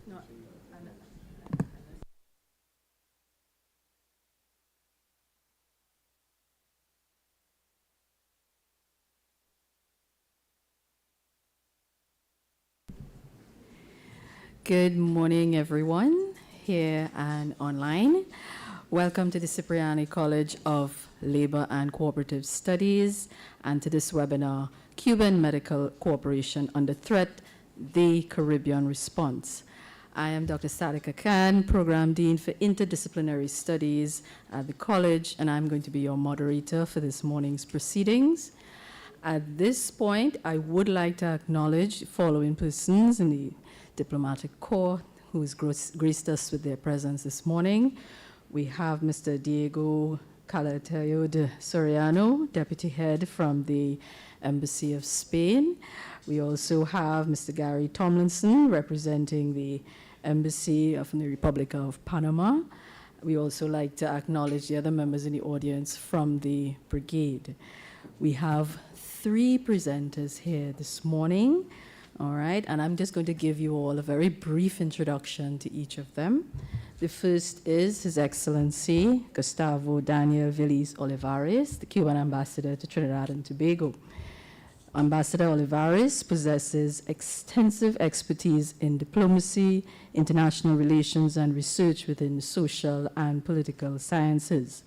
No, Good morning, everyone, here and online. Welcome to the Cipriani College of Labor and Cooperative Studies and to this webinar, Cuban Medical Cooperation Under Threat, the Caribbean Response. I am Dr. Sadika Khan, Program Dean for Interdisciplinary Studies at the college, and I'm going to be your moderator for this morning's proceedings. At this point, I would like to acknowledge the following persons in the Diplomatic Corps who has graced us with their presence this morning. We have Mr. Diego Calaterio de Soriano, Deputy Head from the Embassy of Spain. We also have Mr. Gary Tomlinson, representing the Embassy of the Republic of Panama. We also like to acknowledge the other members in the audience from the brigade. We have 3 presenters here this morning. All right, and I'm just going to give you all a very brief introduction to each of them. The first is His Excellency Gustavo Daniel Villis Olivares, the Cuban Ambassador to Trinidad and Tobago. Ambassador Olivares possesses extensive expertise in diplomacy, international relations, and research within social and political sciences.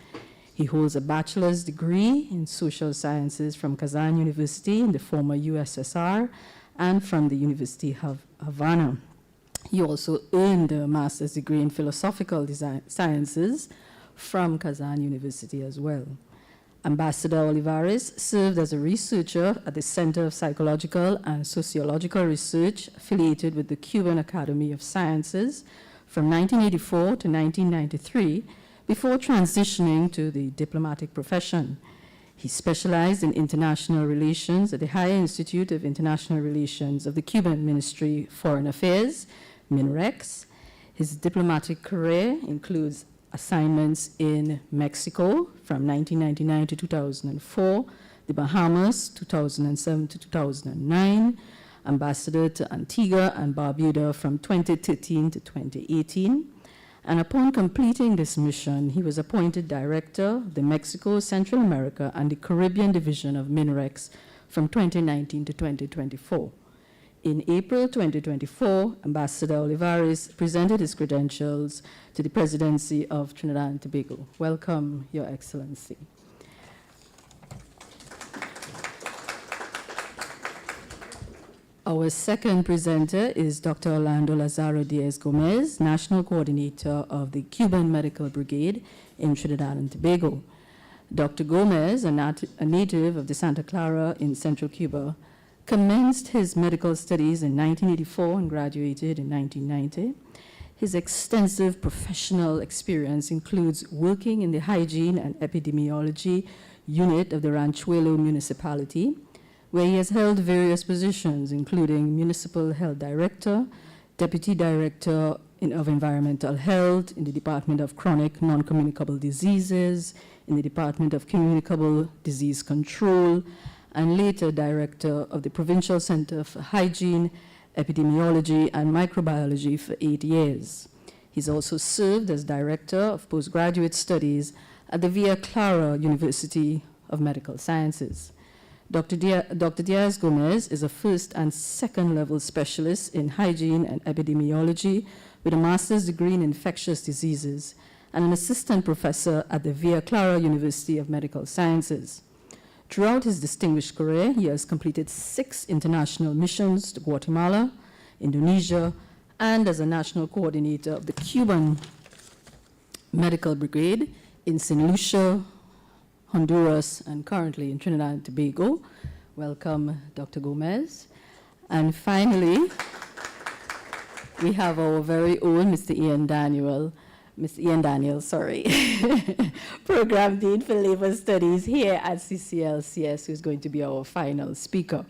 He holds a bachelor's degree in social sciences from Kazan University in the former USSR and from the University of Havana. He also earned a master's degree in philosophical sciences from Kazan University as well. Ambassador Olivares served as a researcher at the Center of Psychological and Sociological Research affiliated with the Cuban Academy of Sciences from 1984 to 1993 before transitioning to the diplomatic profession. He specialized in international relations at the Higher Institute of International Relations of the Cuban Ministry of Foreign Affairs, MINREX. His diplomatic career includes assignments in Mexico from 1999 to 2004, the Bahamas 2007 to 2009, ambassador to Antigua and Barbuda from 2013 to 2018. And upon completing this mission, he was appointed director of the Mexico, Central America, and the Caribbean Division of MINREX from 2019 to 2024. In April 2024, Ambassador Olivares presented his credentials to the presidency of Trinidad and Tobago. Welcome, Your Excellency. Our second presenter is Dr. Orlando Lazaro Diaz-Gomez, National Coordinator of the Cuban Medical Brigade in Trinidad and Tobago. Dr. Gomez, a native of the Santa Clara in central Cuba, commenced his medical studies in 1984 and graduated in 1990. His extensive professional experience includes working in the hygiene and epidemiology unit of the Ranchuelo municipality, where he has held various positions, including Municipal Health Director, Deputy Director of Environmental Health in the Department of Chronic Non-Communicable Diseases, in the Department of Communicable Disease Control, and later Director of the Provincial Center for Hygiene, Epidemiology, and Microbiology for 8 years. He's also served as Director of Postgraduate Studies at the Villa Clara University of Medical Sciences. Dr. Diaz-Gomez is a first and second level specialist in hygiene and epidemiology with a master's degree in infectious diseases and an assistant professor at the Villa Clara University of Medical Sciences. Throughout his distinguished career, he has completed 6 international missions to Guatemala, Indonesia, and as a national coordinator of the Cuban Medical Brigade in St. Lucia, Honduras, and currently in Trinidad and Tobago. Welcome, Dr. Gomez. And finally, we have our very own Mr. Ian Daniel, Program Dean for Labor Studies here at CCLCS, who's going to be our final speaker.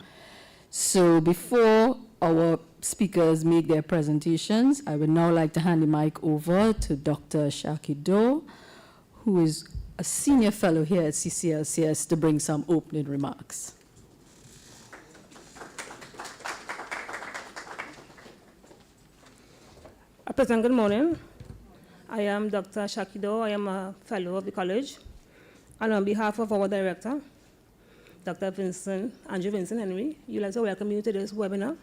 So before our speakers make their presentations, I would now like to hand the mic over to Dr. Shaki Do, who is a senior fellow here at CCLCS, to bring some opening remarks. President, good morning. I am Dr. Shakido. I am a fellow of the college. And on behalf of our director, Dr. Andrew Vincent Henry, you'd like to welcome you to this webinar,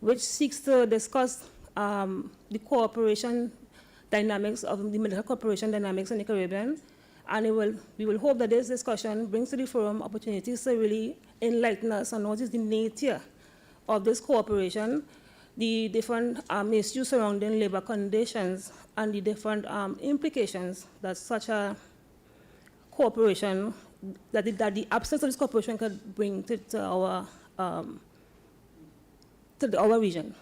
which seeks to discuss the cooperation dynamics of the medical cooperation dynamics in the Caribbean. And we will hope that this discussion brings to the forum opportunities to really enlighten us on what is the nature of this cooperation, the different issues surrounding labor conditions, and the different implications that such a cooperation, that the absence of this cooperation could bring to our region.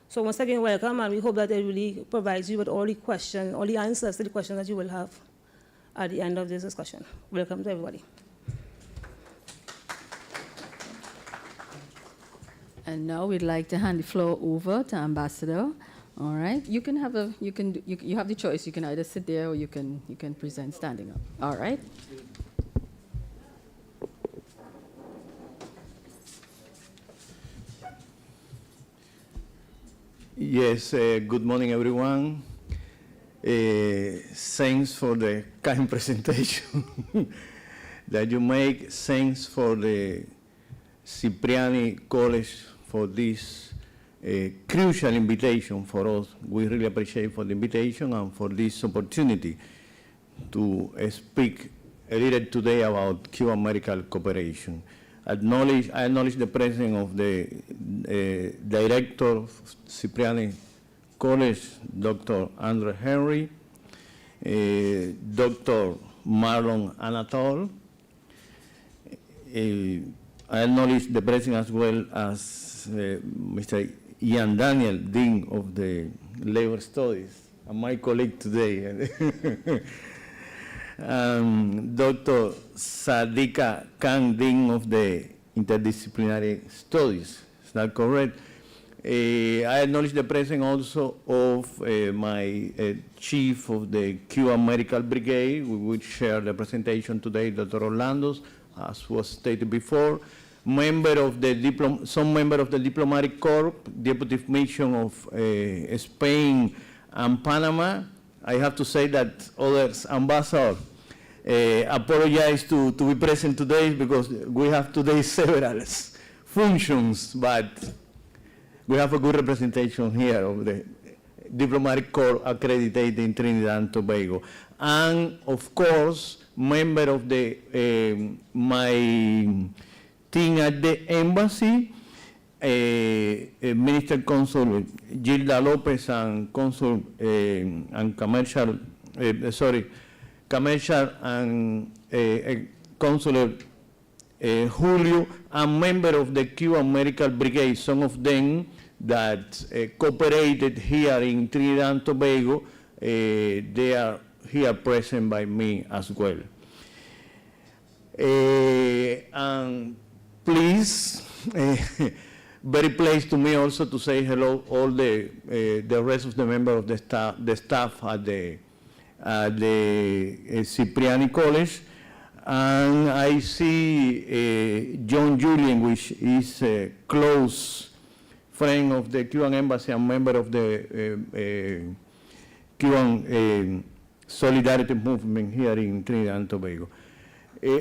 So once again, welcome, and we hope that it really provides you with all the questions, all the answers to the questions that you will have at the end of this discussion. Welcome to everybody. And now we'd like to hand the floor over to Ambassador. All right, you have the choice. You can either sit there or you can present standing up. All right. Yes, good morning, everyone. Thanks for the kind presentation that you make. Thanks for the Cipriani College for this crucial invitation for us. We really appreciate for the invitation and for this opportunity to speak a little today about Cuban Medical Cooperation. I acknowledge the presence of the director of Cipriani College, Dr. Andrew Henry, Dr. Marlon Anatol. I acknowledge the presence as well as Mr. Ian Daniel, Dean of the Labor Studies, and my colleague today. Dr. Sadika Khan, Dean of the Interdisciplinary Studies. Is that correct? I acknowledge the presence also of my chief of the Cuban Medical Brigade. We would share the presentation today, Dr. Orlando's, as was stated before. Some member of the Diplomatic Corps, Deputy Mission of Spain and Panama. I have to say that others, ambassador, apologize to be present today because we have today several functions, but we have a good representation here of the Diplomatic Corps accredited in Trinidad and Tobago. And of course, member of the my team at the embassy, Minister Consul Gilda Lopez and Consul and Commercial, Commercial and Consular Julio, and member of the Cuban Medical Brigade, some of them that cooperated here in Trinidad and Tobago. They are here present by me as well. And please, very pleased to me also to say hello all the rest of the members of the staff at the Cipriani College. And I see John Julian, which is a close friend of the Cuban Embassy and member of the Cuban Solidarity Movement here in Trinidad and Tobago.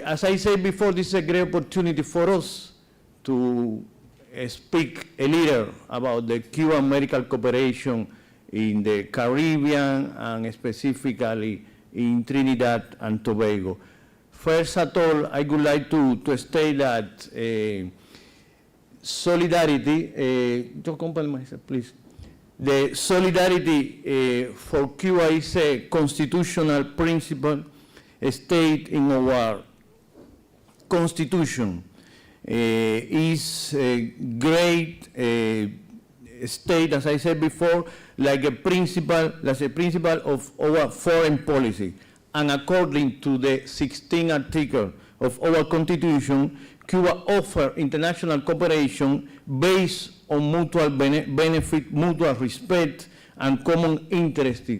As I said before, this is a great opportunity for us to speak a little about the Cuban Medical Cooperation in the Caribbean and specifically in Trinidad and Tobago. First of all, I would like to state that solidarity, please. The solidarity for Cuba is a constitutional principle stated in our Constitution. Is a great state, as I said before, like a principle of our foreign policy. And according to the 16th article of our Constitution, Cuba offers international cooperation based on mutual benefit, mutual respect, and common interest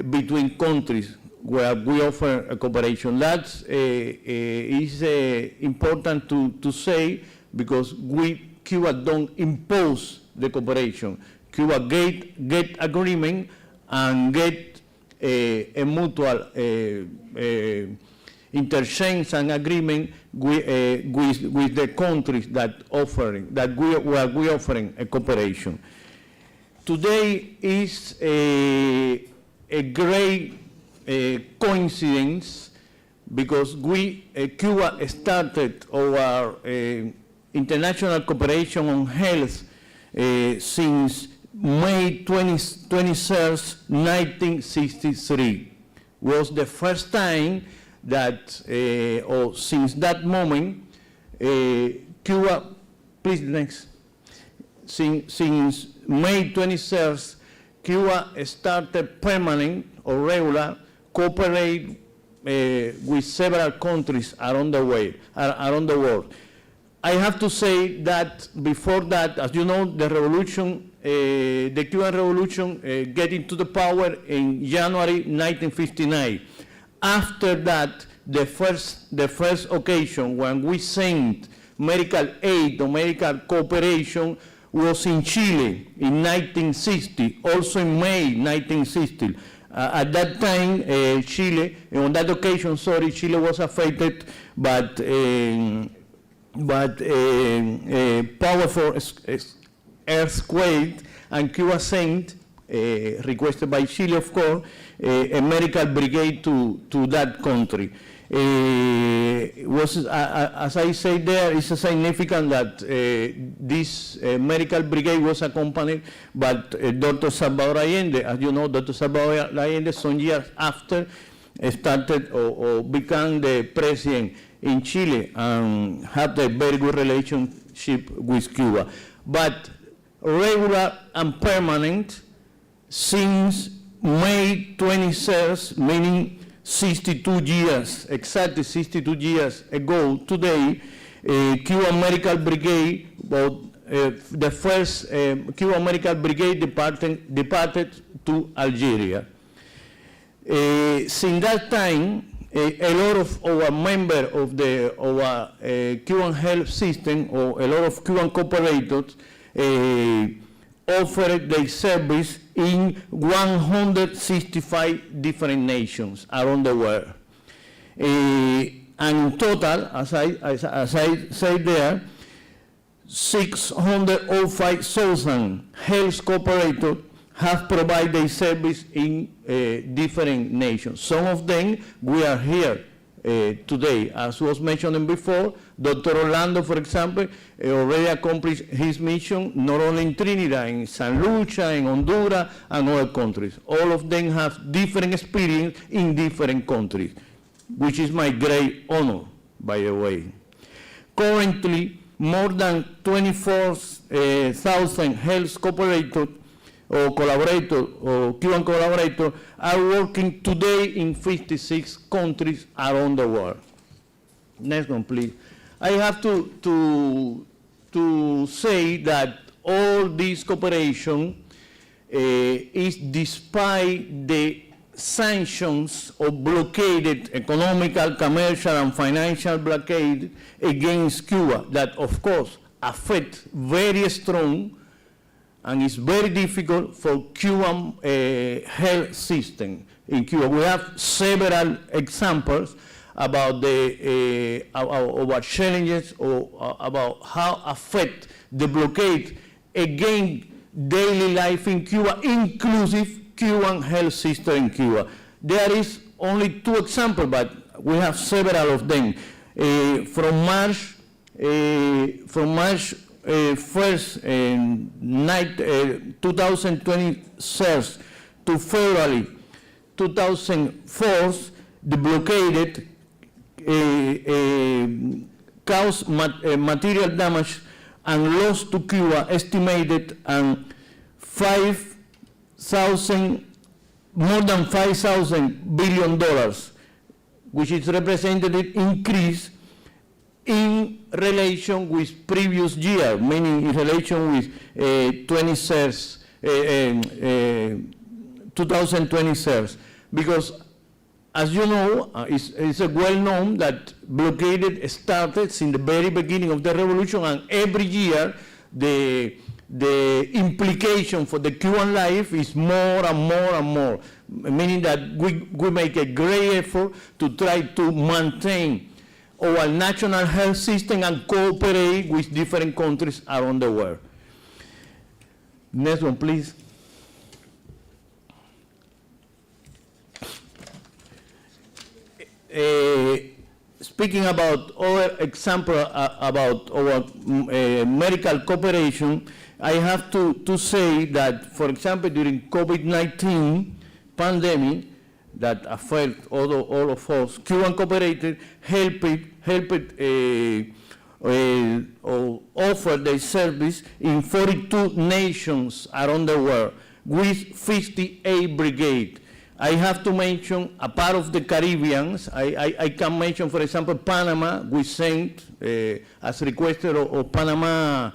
between countries where we offer a cooperation. That is important to say because Cuba don't impose the cooperation. Cuba get agreement and get a mutual interchange and agreement with the countries that we offering a cooperation. Today is a great coincidence because Cuba started our international cooperation on health since May 23rd, 1963. Was the first time that, or since that moment, Cuba, please next, since May 23rd, Cuba started permanent or regular cooperate with several countries around the world. I have to say that before that, as you know, the revolution, the Cuban Revolution get into the power in January 1959. After that, the first occasion when we sent medical aid or medical cooperation was in Chile in 1960, also in May 1960. At that time, Chile, on that occasion, sorry, Chile was affected by powerful earthquake, and Cuba sent, requested by Chile, of course, a medical brigade to that country. As I say there, it's significant that this medical brigade was accompanied by Dr. Salvador Allende. As you know, Dr. Salvador Allende, some years after, started or became the president in Chile and had a very good relationship with Cuba. But regular and permanent since May 23rd, meaning 62 years, exactly 62 years ago today, Cuban Medical Brigade, the first Cuban Medical Brigade departed to Algeria. Since that time, a lot of our members of our Cuban health system, or a lot of Cuban cooperators, offered their service in 165 different nations around the world. And in total, as I say there, 605,000 health cooperators have provided their service in different nations. Some of them, we are here today. As was mentioned before, Dr. Orlando, for example, already accomplished his mission not only in Trinidad, in San Lucia, in Honduras, and other countries. All of them have different experience in different countries, which is my great honor, by the way. Currently, more than 24,000 health cooperators or collaborators or Cuban collaborators are working today in 56 countries around the world. Next one, please. I have to say that all this cooperation is despite the sanctions or blockaded economical, commercial, and financial blockade against Cuba that, of course, affect very strong and it's very difficult for Cuban health system in Cuba. We have several examples about our challenges or about how affect the blockade against daily life in Cuba, inclusive Cuban health system in Cuba. There is only two examples, but we have several of them. From March 1st, 2026 to February 2004, the blockade caused material damage and loss to Cuba estimated and more than $5,000 billion, which is represented increase in relation with previous year, meaning in relation with 2026. Because as you know, it's well known that blockade started since the very beginning of the revolution, and every year the the implication for the Cuban life is more and more and more, meaning that we make a great effort to try to maintain our national health system and cooperate with different countries around the world. Next one, please. Speaking about other example about our medical cooperation, I have to say that, for example, during COVID-19 pandemic that affected all of us, Cuban Cooperative helped or offer their service in 42 nations around the world with 58 brigades. I have to mention a part of the Caribbeans. I can mention, for example, Panama. We sent, as requested of Panama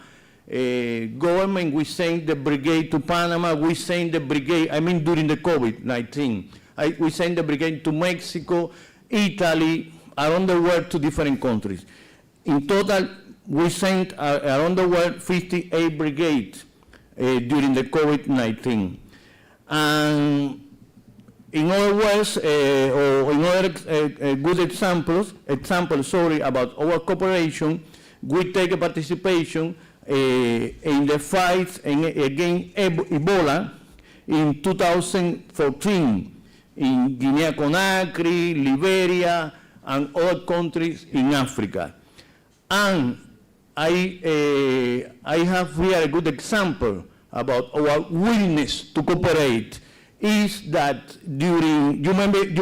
government, we sent the brigade to Panama. We sent the brigade, I mean during the COVID-19. We sent the brigade to Mexico, Italy, around the world to different countries. In total, we sent around the world 58 brigades during the COVID-19. And in other words, or in other good examples, about our cooperation, we take a participation in the fight against Ebola in 2014 in Guinea-Conakry, Liberia, and other countries in Africa. And I have here a good example about our willingness to cooperate is that during, you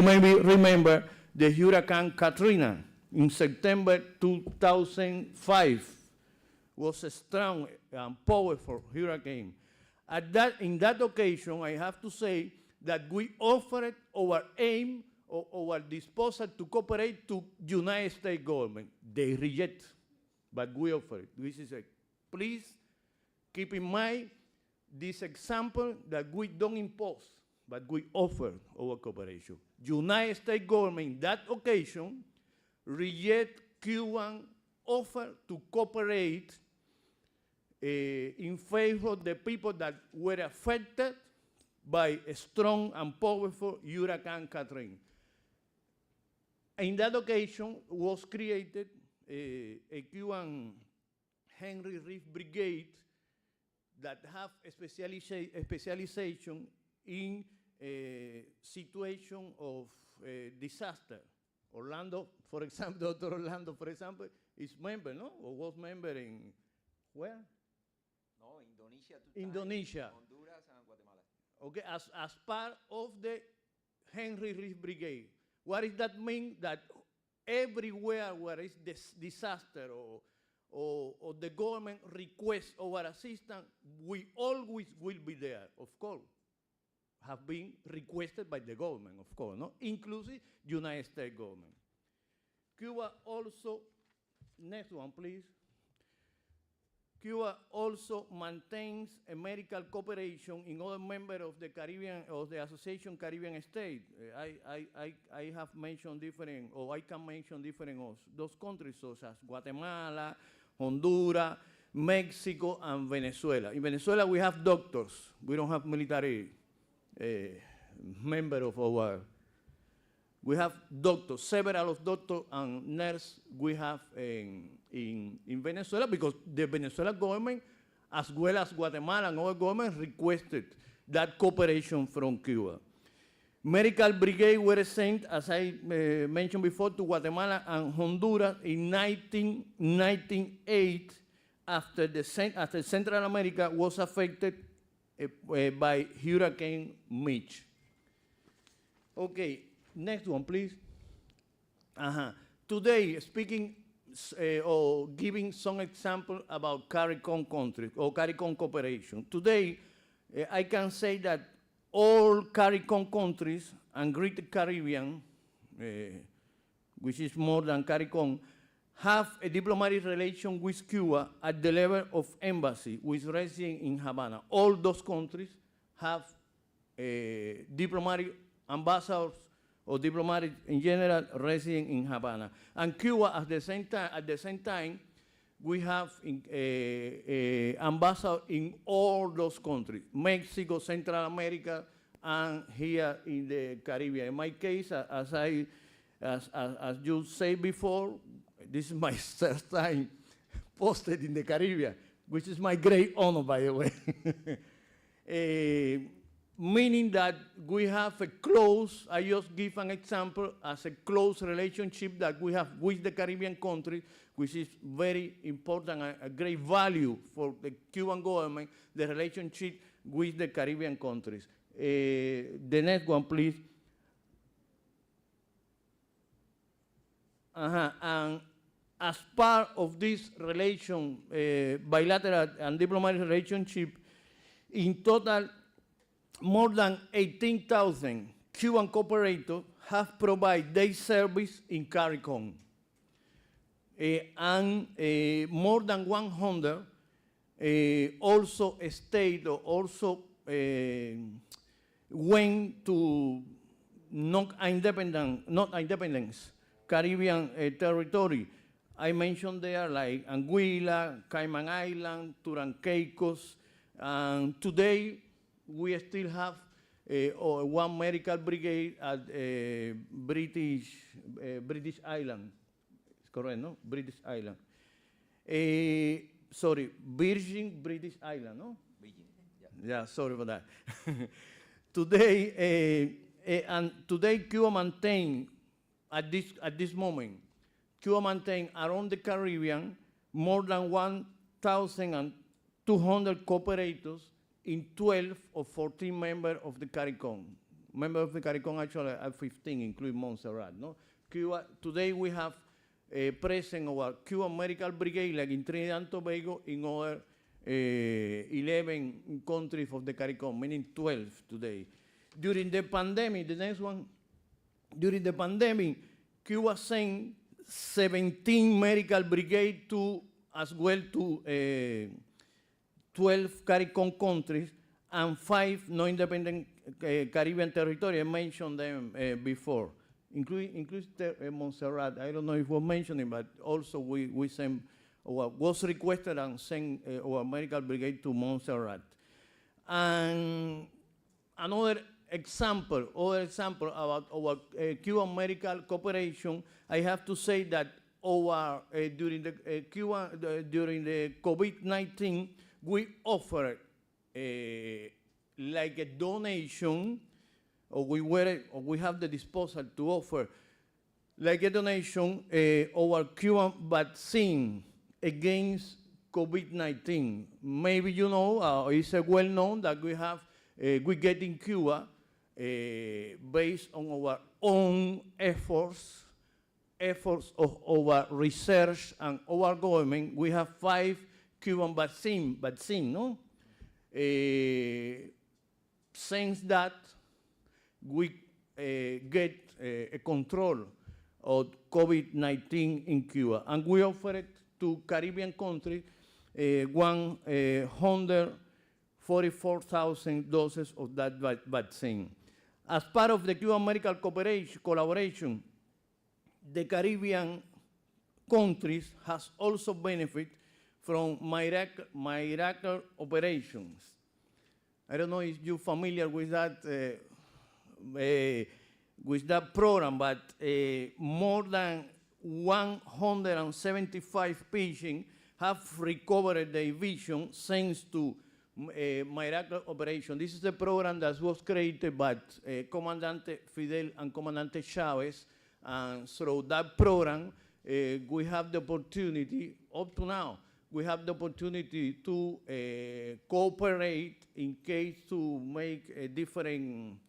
may remember the Hurricane Katrina in September 2005 was a strong and powerful hurricane. In that occasion, I have to say that we offered our aim or our disposal to cooperate to United States government. They reject, but we offered it. This is a, please keep in mind this example that we don't impose, but we offer our cooperation. United States government, in that occasion, reject Cuban offer to cooperate in favor of the people that were affected by a strong and powerful Hurricane Katrina. In that occasion was created a Cuban Henry Reef Brigade that have a specialization in situation of disaster. Orlando, for example, Dr. Orlando, for example, is member, no? Or was member in where? No, Indonesia. Indonesia. Honduras and Guatemala. Okay, as part of the Henry Reef Brigade. What does that mean? That everywhere where is this disaster or the government requests our assistance, we always will be there, of course. Have been requested by the government, of course, no? Inclusive United States government. Cuba also, next one, please. Cuba also maintains a medical cooperation in other members of the Caribbean, of the Association Caribbean States. I have mentioned different, or I can mention different of those countries, such as Guatemala, Honduras, Mexico, and Venezuela. In Venezuela, we have doctors. We don't have military member of our. We have doctors, several of doctors and nurses we have in Venezuela, because the Venezuelan government, as well as Guatemala and other governments, requested that cooperation from Cuba. Medical brigade were sent, as I mentioned before, to Guatemala and Honduras in 1998 after Central America was affected by Hurricane Mitch. Okay, next one, please. Today, speaking or giving some example about CARICOM countries or CARICOM cooperation. Today, I can say that all CARICOM countries and Greater Caribbean, which is more than CARICOM, have a diplomatic relation with Cuba at the level of embassy with residence in Havana. All those countries have diplomatic ambassadors or diplomatic in general residing in Havana. And Cuba at the same time we have ambassadors in all those countries, Mexico, Central America, and here in the Caribbean. In my case, as you said before, this is my third time posted in the Caribbean, which is my great honor, by the way. Meaning that we have a close, I just give an example, as a close relationship that we have with the Caribbean countries, which is very important, a great value for the Cuban government, the relationship with the Caribbean countries. The next one, please. And as part of this relation, bilateral and diplomatic relationship, in total, more than 18,000 Cuban cooperators have provided their service in CARICOM. And more than 100 also stayed or also went to not independence Caribbean territory. I mentioned there like Anguilla, Cayman Island, Turán-Caicos, and today we still have one medical brigade at British Island. It's correct, no? British Island. Sorry, Virgin British Island, no? Virgin, Yeah, sorry for that. Today, and today Cuba maintain, at this moment, Cuba maintain around the Caribbean more than 1,200 cooperators in 12 or 14 members of the CARICOM. Members of the CARICOM actually are 15, including Montserrat. No? Cuba, today we have present our Cuban Medical Brigade, like in Trinidad and Tobago, in other 11 countries of the CARICOM, meaning 12 today. During the pandemic, the next one, during the pandemic, Cuba sent 17 medical brigades to, as well to 12 CARICOM countries and 5 non-independent Caribbean territories. I mentioned them before, including Montserrat. I don't know if we're mentioning, but also we sent, was requested and sent our medical brigade to Montserrat. And another example about our Cuban Medical Cooperation, I have to say that our, during the COVID-19, we offered like a donation, or we have the disposal to offer like a donation our Cuban vaccine against COVID-19. Maybe you know, it's well known that we get in Cuba based on our own efforts of our research and our government. We have 5 Cuban vaccine, no? Since that, we get a control of COVID-19 in Cuba, and we offer it to Caribbean countries 144,000 doses of that vaccine. As part of the Cuban Medical Collaboration, the Caribbean countries has also benefited from miracle operations. I don't know if you're familiar with that program, but more than 175 patients have recovered their vision thanks to miracle operation. This is a program that was created by Comandante Fidel and Comandante Chavez, and through that program, we have the opportunity, up to now, we have the opportunity to cooperate in case to make a different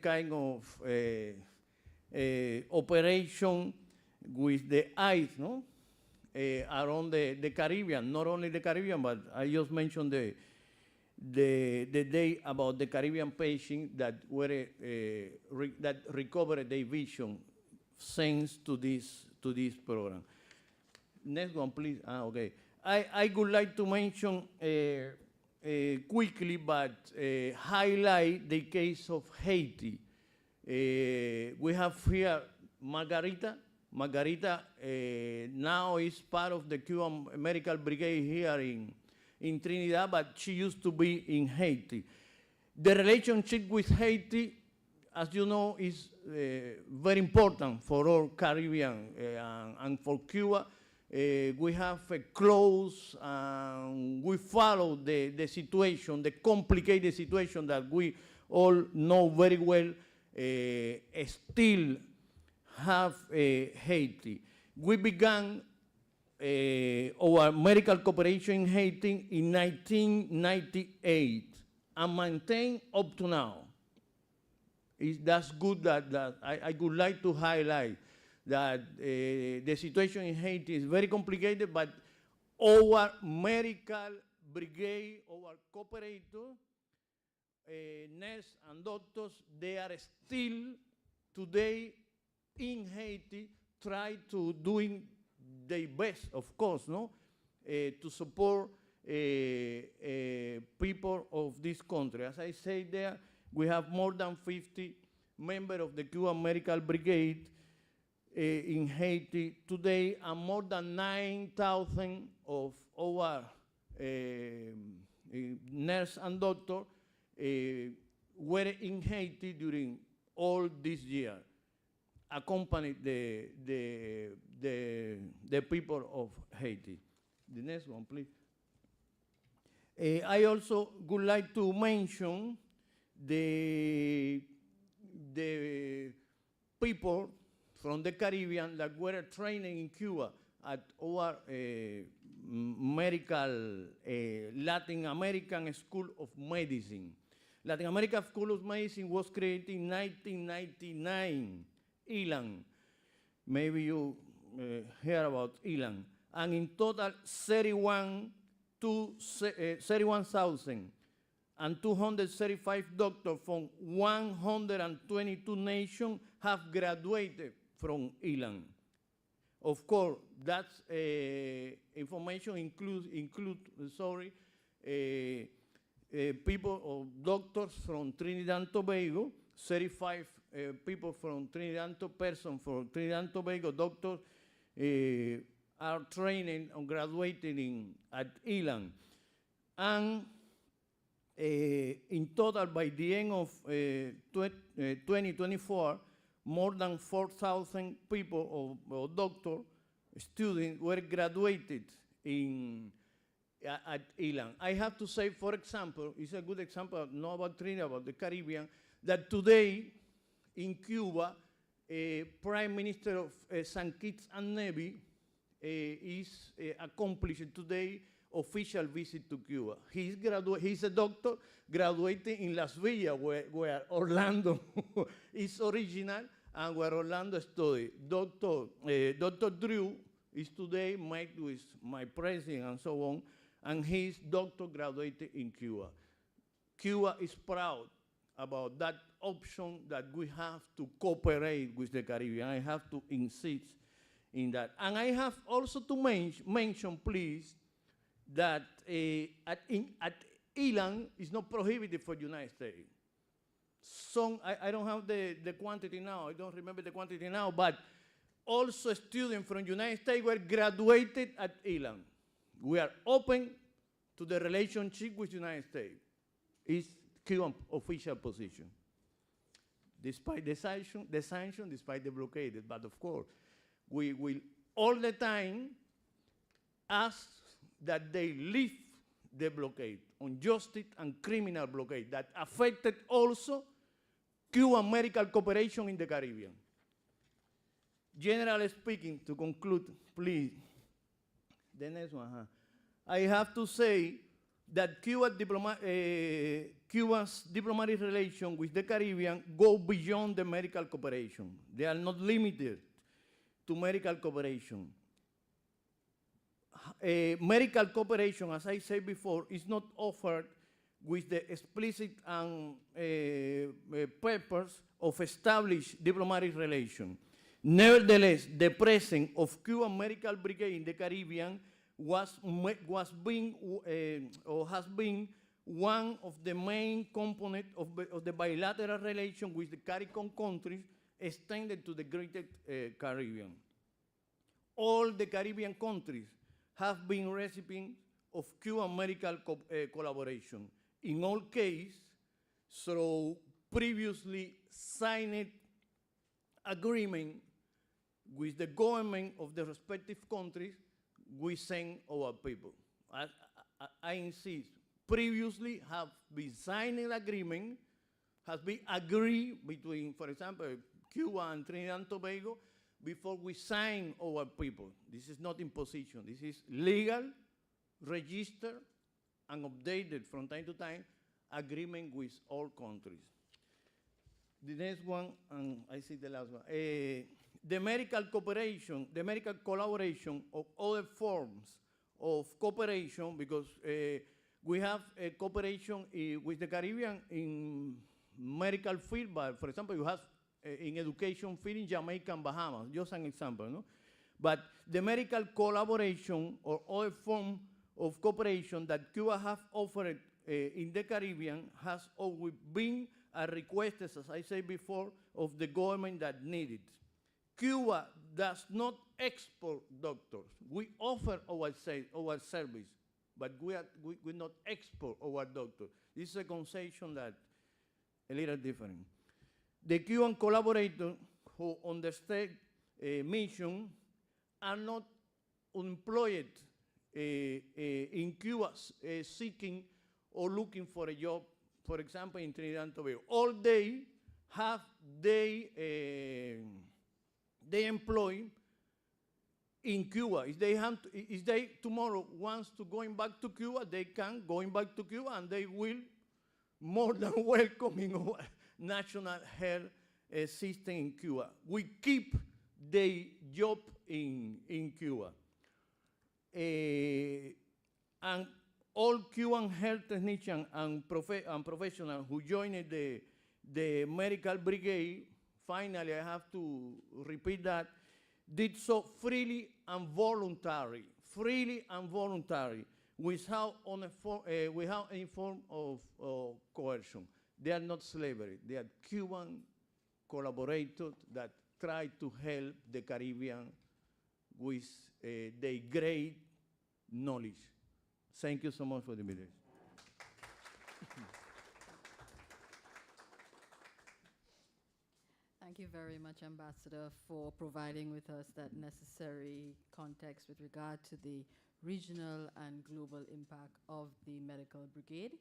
kind of operation with the eyes, no? Around the Caribbean, not only the Caribbean, but I just mentioned the day about the Caribbean patient that were that recovered their vision thanks to this program. Next one, please. Okay. I would like to mention quickly, but highlight the case of Haiti. We have here Margarita. Margarita now is part of the Cuban Medical Brigade here in Trinidad, but she used to be in Haiti. The relationship with Haiti, as you know, is very important for all Caribbean and for Cuba. We have a close, we follow the situation, the complicated situation that we all know very well, still have Haiti. We began our medical cooperation in Haiti in 1998 and maintain up to now. That's good that I would like to highlight that the situation in Haiti is very complicated, but our medical brigade, our cooperator, nurses and doctors, they are still today in Haiti, try to doing their best, of course, no, to support people of this country. As I say there, we have more than 50 members of the Cuban Medical Brigade in Haiti today, and more than 9,000 of our nurses and doctors were in Haiti during all this year, accompanied the people of Haiti. The next one, please. I also would like to mention the people from the Caribbean that were training in Cuba at our medical Latin American School of Medicine. Latin American School of Medicine was created in 1999, Ilan. Maybe you hear about Ilan. And in total, 31,235 doctors from 122 nations have graduated from Ilan. Of course, that information include people or doctors from Trinidad and Tobago, 35 people from Trinidad and persons from Trinidad and Tobago, doctors are training and graduating at Ilan. And in total, by the end of 2024, more than 4,000 people or doctor students were graduated at Ilan. I have to say, for example, it's a good example, not about Trinidad, about the Caribbean, that today in Cuba, Prime Minister of St. Kitts and Nevis is accomplishing today official visit to Cuba. He's a doctor graduating in Las Villas, where Orlando is original and where Orlando studied. Dr. Drew is today met with my president and so on, and he's doctor graduated in Cuba. Cuba is proud about that option that we have to cooperate with the Caribbean. I have to insist in that. And I have also to mention, please, that at Ilan is not prohibited for the United States. I don't have the quantity now, I don't remember the quantity now, but also students from the United States were graduated at Ilan. We are open to the relationship with the United States. It's Cuban official position. Despite the sanction, despite the blockade, but of course, we will all the time ask that they lift the blockade, unjust and criminal blockade that affected also Cuban medical cooperation in the Caribbean. Generally speaking, to conclude, please, the next one. I have to say that Cuba's diplomatic relations with the Caribbean go beyond the medical cooperation. They are not limited to medical cooperation. Medical cooperation, as I said before, is not offered with the explicit purpose of established diplomatic relations. Nevertheless, the presence of Cuban Medical Brigade in the Caribbean has been one of the main components of the bilateral relation with the CARICOM countries extended to the Greater Caribbean. all the Caribbean countries have been recipients of Cuban Medical Collaboration. In all cases, through previously signed agreement with the government of the respective countries, we send our people. I insist, previously have been signed an agreement, has been agreed between, for example, Cuba and Trinidad and Tobago, before we sign our people. This is not imposition. This is legal, registered, and updated from time to time, agreement with all countries. The next one, and I see the last one. The medical cooperation, the medical collaboration of other forms of cooperation, because we have a cooperation with the Caribbean in medical field, but for example, you have in education field in Jamaica and Bahamas, just an example, no? But the medical collaboration or other form of cooperation that Cuba have offered in the Caribbean has always been a request, as I said before, of the government that needed. Cuba does not export doctors. We offer our service, but we not export our doctors. This is a conception that a little different. The Cuban collaborators who understand mission are not employed in Cuba seeking or looking for a job, for example, in Trinidad and Tobago. All they have, they employ in Cuba. If they tomorrow wants to going back to Cuba, they can going back to Cuba, and they will more than welcome in our national health system in Cuba. We keep the job in Cuba. And all Cuban health technicians and professionals who joined the medical brigade, finally I have to repeat that, did so freely and voluntary, without any form of coercion. They are not slavery. They are Cuban collaborators that try to help the Caribbean with their great knowledge. Thank you so much for the invitation. Thank you very much, Ambassador, for providing with us that necessary context with regard to the regional and global impact of the medical brigade.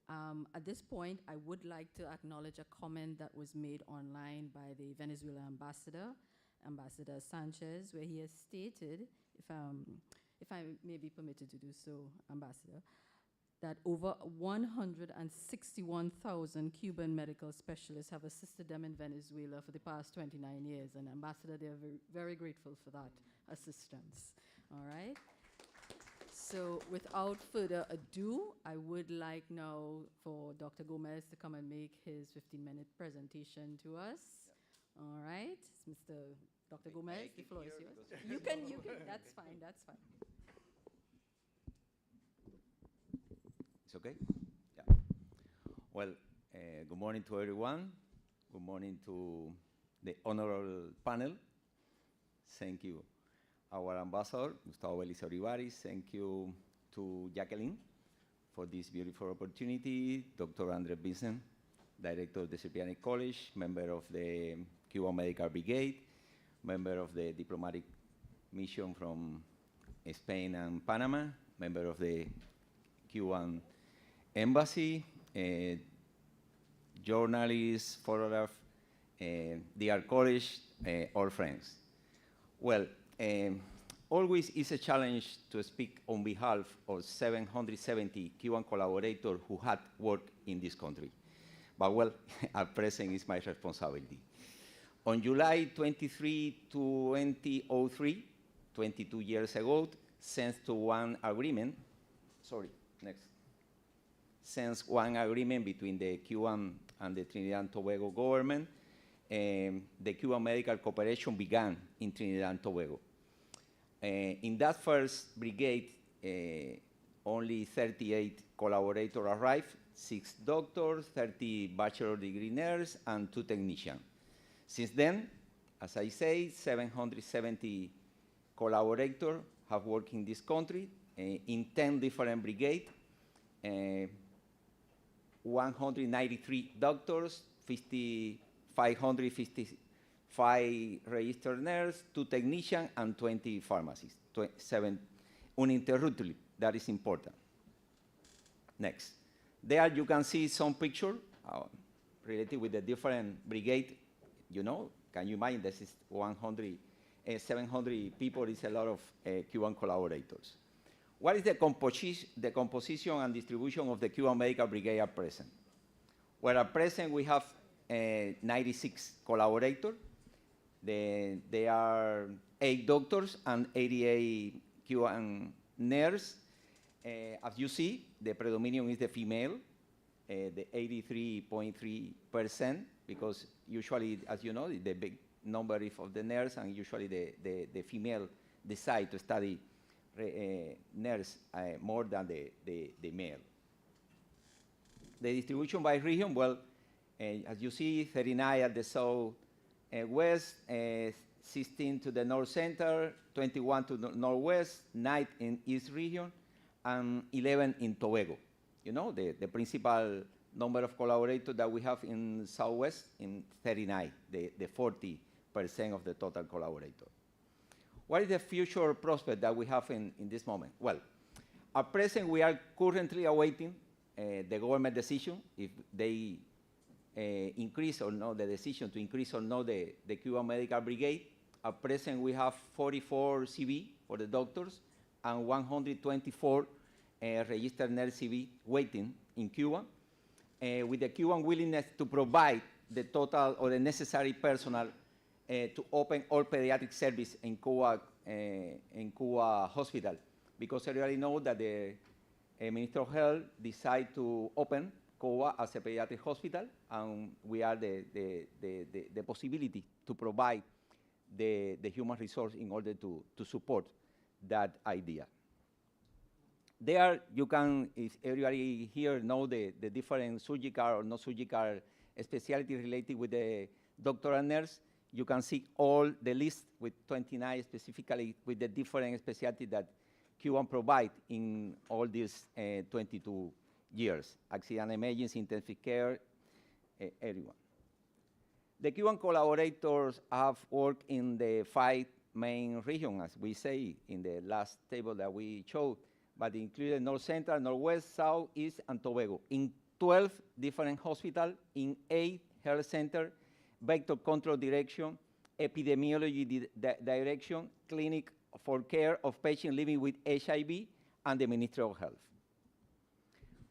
At this point, I would like to acknowledge a comment that was made online by the Venezuela ambassador, Ambassador Sanchez, where he has stated, if I may be permitted to do so, Ambassador, that over 161,000 Cuban medical specialists have assisted them in Venezuela for the past 29 years. And Ambassador, they're very, very grateful for that assistance. All right? So without further ado, I would like now for Dr. Gomez to come and make his 15-minute presentation to us. Yeah. All right, Mr. Dr. Gomez, the floor is yours. You can, that's fine, that's fine. It's okay? Yeah. Well, good morning to everyone. Good morning to the honorable panel. Thank you. Our ambassador, Gustavo Belice Olivares. Thank you to Jacqueline for this beautiful opportunity. Dr. Andre Vincent, Director of the Cipriani College, member of the Cuban Medical Brigade, member of the diplomatic mission from Spain and Panama, member of the Cuban Embassy, journalists, photograph, dear college, all friends. Well, always is a challenge to speak on behalf of 770 Cuban collaborators who had worked in this country. But well, at present it's my responsibility. On July 23, 2003, 22 years ago, since one agreement between the Cuban and the Trinidad and Tobago government, the Cuban Medical Cooperation began in Trinidad and Tobago. In that first brigade, only 38 collaborators arrived, 6 doctors, 30 bachelor degree nurses, and 2 technicians. Since then, as I say, 770 collaborators have worked in this country in 10 different brigades, 193 doctors, 555 registered nurses, 2 technicians, and 20 pharmacists, 7 uninterruptedly. That is important. Next. There you can see some picture related with the different brigade. You know, can you imagine this is 700 people is a lot of Cuban collaborators. What is the composition and distribution of the Cuban Medical Brigade at present? Well, at present we have 96 collaborators. There are 8 doctors and 88 Cuban nurses. As you see, the predominant is the female, the 83.3%, because usually, as you know, the big number of the nurse, and usually the female decide to study nurse more than the male. The distribution by region, well, as you see, 39 at the south west, 16 to the north center, 21 to the northwest, 9 in east region, and 11 in Tobago. You know, the principal number of collaborators that we have in Southwest in 39, the 40% of the total collaborators. What is the future prospect that we have in this moment? Well, at present we are currently awaiting the government decision if they increase or not, the decision to increase or not the Cuban Medical Brigade. At present we have 44 CV for the doctors and 124 registered nurse CV waiting in Cuba, with the Cuban willingness to provide the total or the necessary personnel to open all pediatric service in Cuba hospital, because everybody knows that the Minister of Health decided to open Cuba as a pediatric hospital, and we are the possibility to provide the human resource in order to support that idea. There you can, if everybody here know the different surgical or not surgical specialty related with the doctor and nurse, you can see all the list with 29 specifically with the different specialties that Cuban provide in all these 22 years. Accident emergency, intensive care, everyone. The Cuban collaborators have worked in the 5 main regions, as we say in the last table that we showed, but included North Central, Northwest, South, East, and Tobago, in 12 different hospitals, in 8 health centers, vector control direction, epidemiology direction, clinic for care of patients living with HIV, and the Ministry of Health.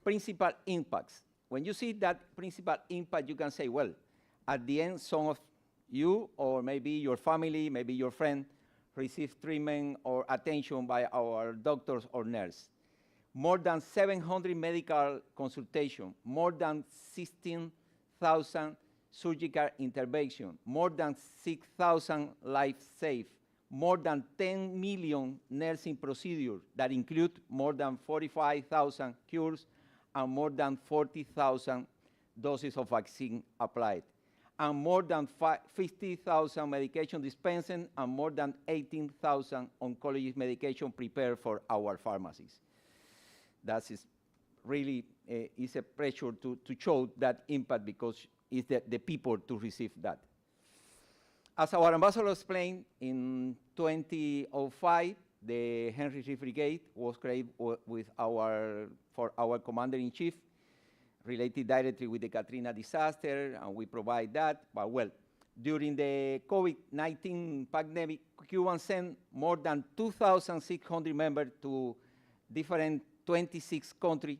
Principal impacts. When you see that principal impact, you can say, well, at the end, some of you, or maybe your family, maybe your friend, receive treatment or attention by our doctors or nurse. More than 700 medical consultations, more than 16,000 surgical interventions, more than 6,000 lives saved, more than 10 million nursing procedures that include more than 45,000 cures and more than 40,000 doses of vaccine applied, and more than 50,000 medication dispensing, and more than 18,000 oncology medication prepared for our pharmacies. That is really is a pressure to show that impact, because it's the people to receive that. As our ambassador explained, in 2005, the Henry Reeve Brigade was created for our commander-in-chief, related directly with the Katrina disaster, and we provide that. But well, during the COVID-19 pandemic, Cuba sent more than 2,600 members to different 26 countries,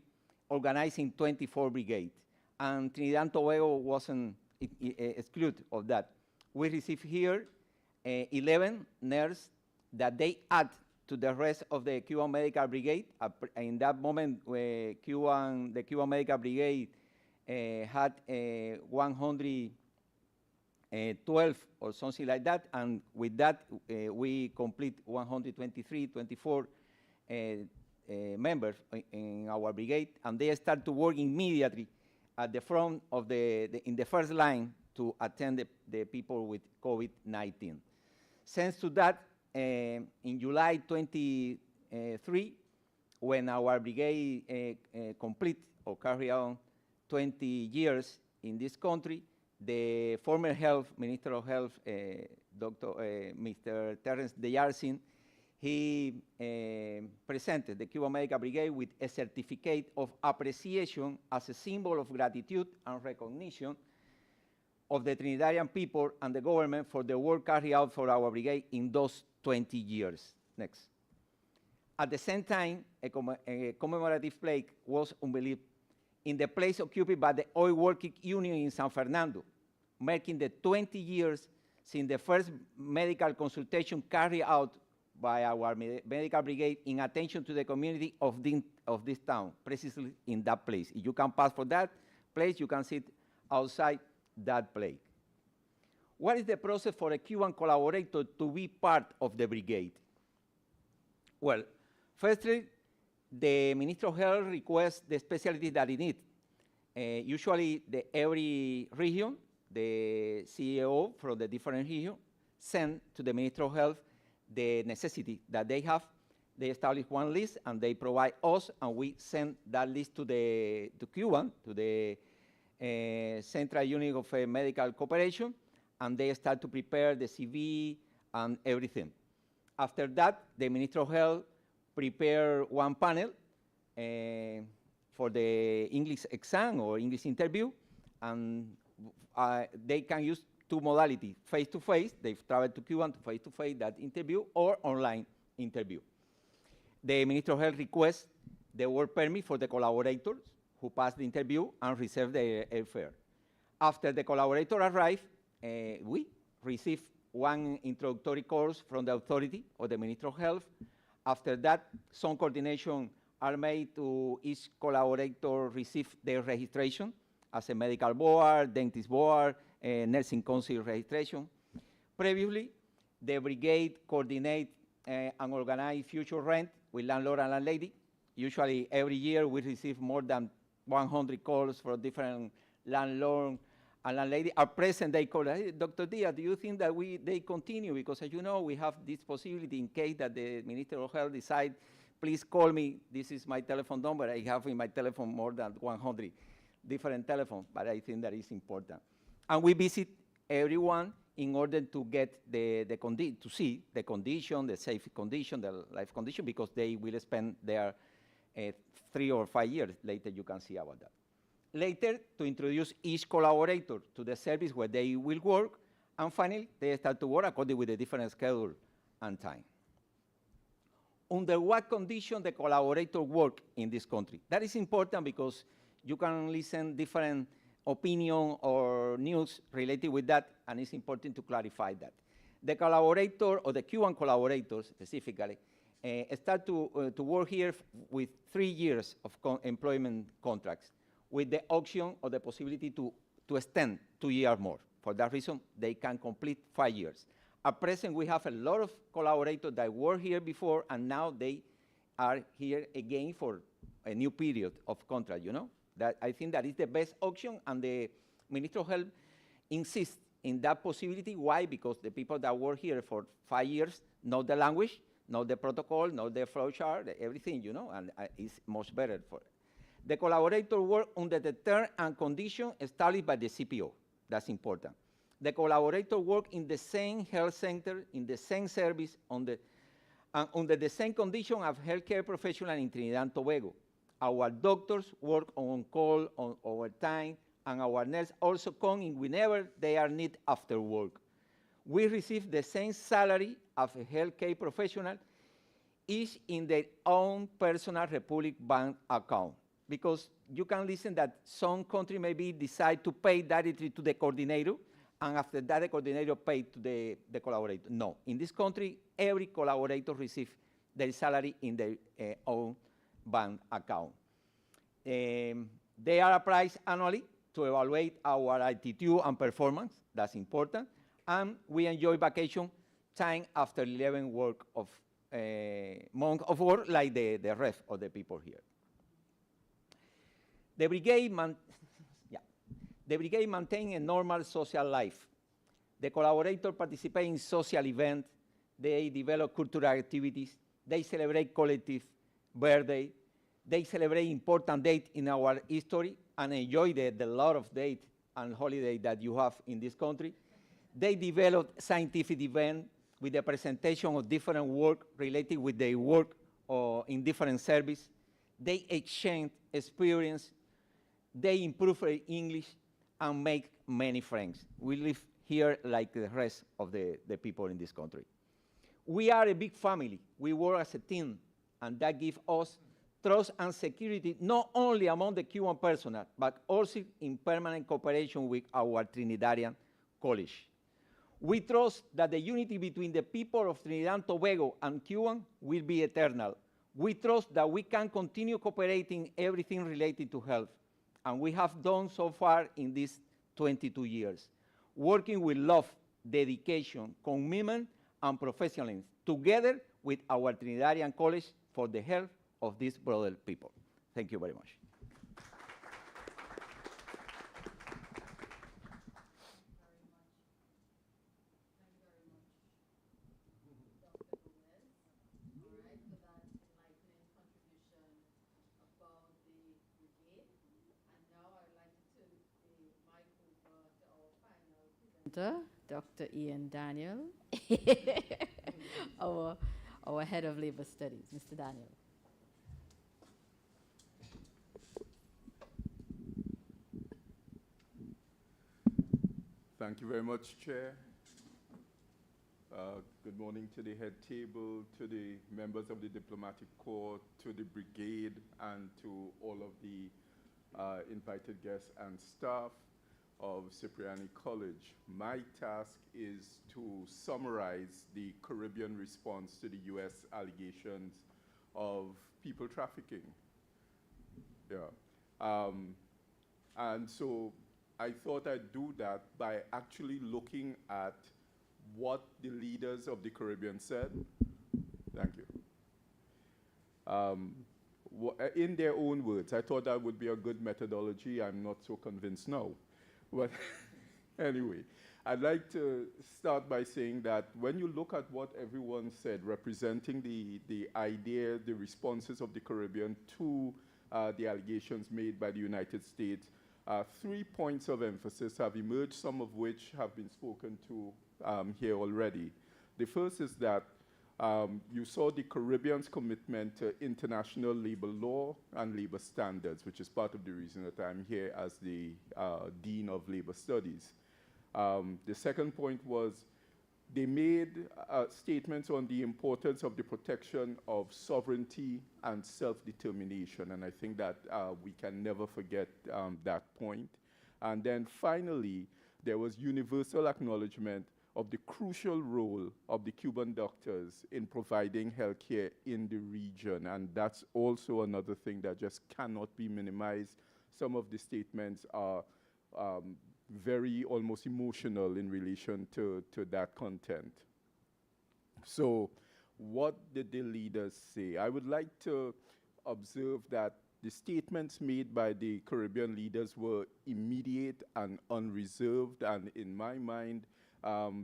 organizing 24 brigades. And Trinidad and Tobago wasn't excluded of that. We received here 11 nurses that they add to the rest of the Cuban Medical Brigade. In that moment, the Cuban Medical Brigade had 112 or something like that, and with that, we complete 24 members in our brigade, and they start to work immediately at the front of in the first line to attend the people with COVID-19. Thanks to that, in July 23, when our brigade complete or carry on 20 years in this country, the former Minister of Health, Mr. Terence Deyarsin, he presented the Cuban Medical Brigade with a certificate of appreciation as a symbol of gratitude and recognition of the Trinidadian people and the government for the work carried out for our brigade in those 20 years. Next. At the same time, a commemorative plaque was unveiled in the place occupied by the Oil Working Union in San Fernando, marking the 20 years since the first medical consultation carried out by our medical brigade in attention to the community of this town, precisely in that place. If you can pass for that place, you can sit outside that place. What is the process for a Cuban collaborator to be part of the brigade? Well, firstly, the Minister of Health requests the specialty that he needs. Usually, every region, the CEO from the different region send to the Minister of Health the necessity that they have. They establish one list and they provide us, and we send that list to Cuban, to the Central Unit of Medical Cooperation, and they start to prepare the CV and everything. After that, the Minister of Health prepare one panel for the English exam or English interview, and they can use two modalities, face-to-face, they travel to Cuba to face-to-face that interview, or online interview. The Minister of Health requests the work permit for the collaborators who pass the interview and reserve the airfare. After the collaborator arrive, we receive one introductory course from the authority or the Minister of Health. After that, some coordination are made to each collaborator receive their registration as a medical board, dentist board, nursing council registration. Previously, the brigade coordinate and organize future rent with landlord and landlady. Usually, every year, we receive more than 100 calls from different landlord and landlady. At present, they call, hey, Dr. Diaz, do you think that they continue? Because as you know, we have this possibility in case that the Minister of Health decide, please call me. This is my telephone number. I have in my telephone more than 100 different telephones, but I think that is important. And we visit everyone in order to get to see the condition, the safe condition, the life condition, because they will spend there 3 or 5 years. Later, you can see about that. Later, to introduce each collaborator to the service where they will work, and finally, they start to work according with the different schedule and time. Under what condition the collaborator work in this country? That is important because you can listen different opinion or news related with that, and it's important to clarify that. The collaborator, or the Cuban collaborators specifically, start to work here with 3 years of employment contracts, with the option or the possibility to extend 2 years more. For that reason, they can complete 5 years. At present, we have a lot of collaborators that were here before, and now they are here again for a new period of contract, you know? That I think that is the best option, and the Minister of Health insists in that possibility. Why? Because the people that work here for 5 years know the language, know the protocol, know the flow chart, everything, you know, and it's much better for it. The collaborator work under the terms and conditions established by the CPO. That's important. The collaborator work in the same health center, in the same service, under the same condition of healthcare professionals in Trinidad and Tobago. Our doctors work on call, on overtime, and our nurses also come in whenever they are needed after work. We receive the same salary of a healthcare professional, each in their own personal Republic Bank account. Because you can listen that some country maybe decide to pay directly to the coordinator, and after that the coordinator pay to the collaborator. No, in this country, every collaborator receives their salary in their own bank account. They are appraised annually to evaluate our attitude and performance. That's important. And we enjoy vacation time after 11 months of work, like the rest of the people here. The brigade maintains a normal social life. The collaborator participate in social events, they develop cultural activities, they celebrate collective birthday, they celebrate important dates in our history and enjoy the lot of dates and holidays that you have in this country. They develop scientific events with the presentation of different work related with their work or in different service. They exchange experience, they improve their English, and make many friends. We live here like the rest of the people in this country. We are a big family. We work as a team, and that gives us trust and security, not only among the Cuban personnel, but also in permanent cooperation with our Trinidadian college. We trust that the unity between the people of Trinidad and Tobago and Cuban will be eternal. We trust that we can continue cooperating everything related to health, and we have done so far in these 22 years, working with love, dedication, commitment, and professionalism, together with our Trinidadian college for the health of these brother people. Thank you very much. Dr. Ian Daniel, our head of labor studies. Mr. Daniel. Thank you very much, Chair. Good morning to the head table, to the members of the Diplomatic Corps, to the brigade, and to all of the invited guests and staff of Cipriani College. My task is to summarize the Caribbean response to the U.S. allegations of people trafficking. Yeah. And so I thought I'd do that by actually looking at what the leaders of the Caribbean said. Thank you. In their own words. I thought that would be a good methodology. I'm not so convinced now. But anyway, I'd like to start by saying that when you look at what everyone said, representing the idea, the responses of the Caribbean to the allegations made by the United States, 3 points of emphasis have emerged, some of which have been spoken to here already. The first is that you saw the Caribbean's commitment to international labor law and labor standards, which is part of the reason that I'm here as the Dean of Labor Studies. The second point was they made statements on the importance of the protection of sovereignty and self-determination, and I think that we can never forget that point. And then finally, there was universal acknowledgement of the crucial role of the Cuban doctors in providing healthcare in the region. And that's also another thing that just cannot be minimized. Some of the statements are very almost emotional in relation to that content. So what did the leaders say? I would like to observe that the statements made by the Caribbean leaders were immediate and unreserved, and in my mind,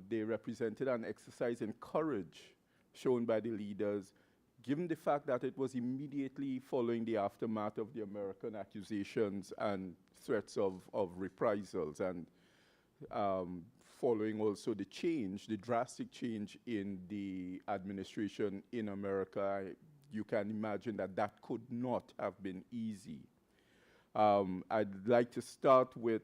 they represented an exercise in courage shown by the leaders, given the fact that it was immediately following the aftermath of the American accusations and threats of reprisals, and following also the change, the drastic change in the administration in America. You can imagine that that could not have been easy. I'd like to start with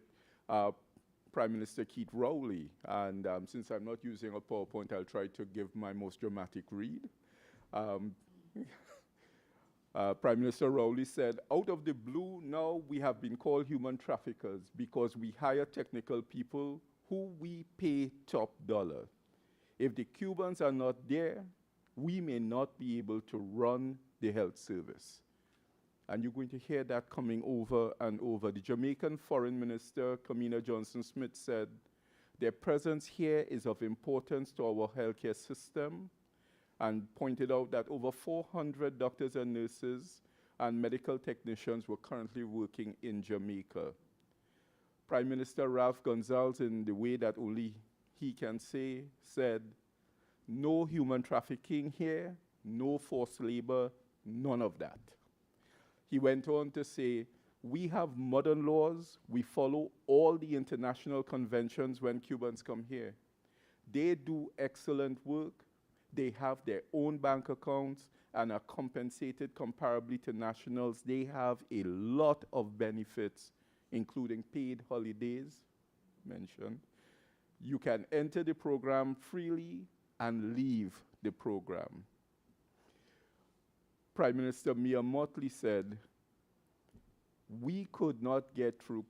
Prime Minister Keith Rowley, and since I'm not using a PowerPoint, I'll try to give my most dramatic read. Prime Minister Rowley said, "Out of the blue, now we have been called human traffickers because we hire technical people who we pay top dollar. If the Cubans are not there, we may not be able to run the health service." And you're going to hear that coming over and over. The Jamaican Foreign Minister, Kamina Johnson-Smith, said, "Their presence here is of importance to our healthcare system," and pointed out that over 400 doctors and nurses and medical technicians were currently working in Jamaica. Prime Minister Ralph Gonsalves, in the way that only he can say, said, No human trafficking here, no forced labor, none of that. He went on to say, we have modern laws. We follow all the international conventions when Cubans come here. They do excellent work. They have their own bank accounts and are compensated comparably to nationals. They have a lot of benefits, including paid holidays, mentioned. You can enter the program freely and leave the program. Prime Minister Mia Mottley said, we could not get through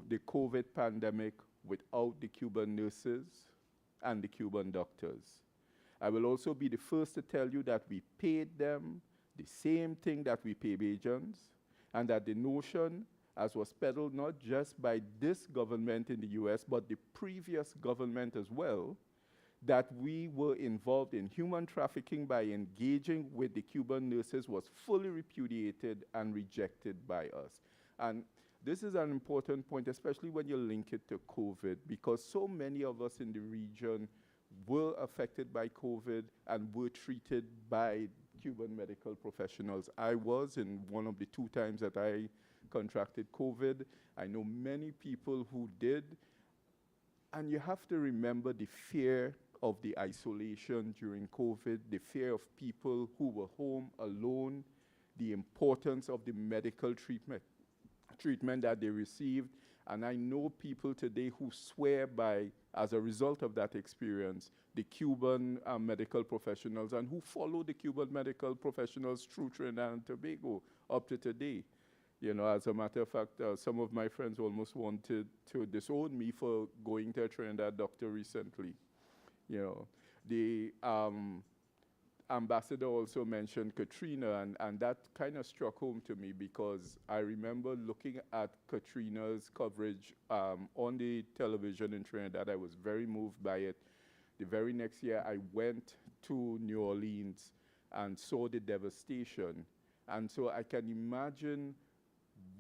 the COVID pandemic without the Cuban nurses and the Cuban doctors. I will also be the first to tell you that we paid them the same thing that we pay Bajans, and that the notion, as was peddled not just by this government in the US, but the previous government as well, that we were involved in human trafficking by engaging with the Cuban nurses was fully repudiated and rejected by us. And this is an important point, especially when you link it to COVID, because so many of us in the region were affected by COVID and were treated by Cuban medical professionals. I was in one of the 2 times that I contracted COVID. I know many people who did. And you have to remember the fear of the isolation during COVID, the fear of people who were home alone, the importance of the medical treatment that they received. And I know people today who swear by, as a result of that experience, the Cuban medical professionals, and who follow the Cuban medical professionals through Trinidad and Tobago up to today. You know, as a matter of fact, some of my friends almost wanted to disown me for going to a Trinidad doctor recently. You know, the ambassador also mentioned Katrina, and that kind of struck home to me, because I remember looking at Katrina's coverage on the television in Trinidad. I was very moved by it. The very next year, I went to New Orleans and saw the devastation. And so I can imagine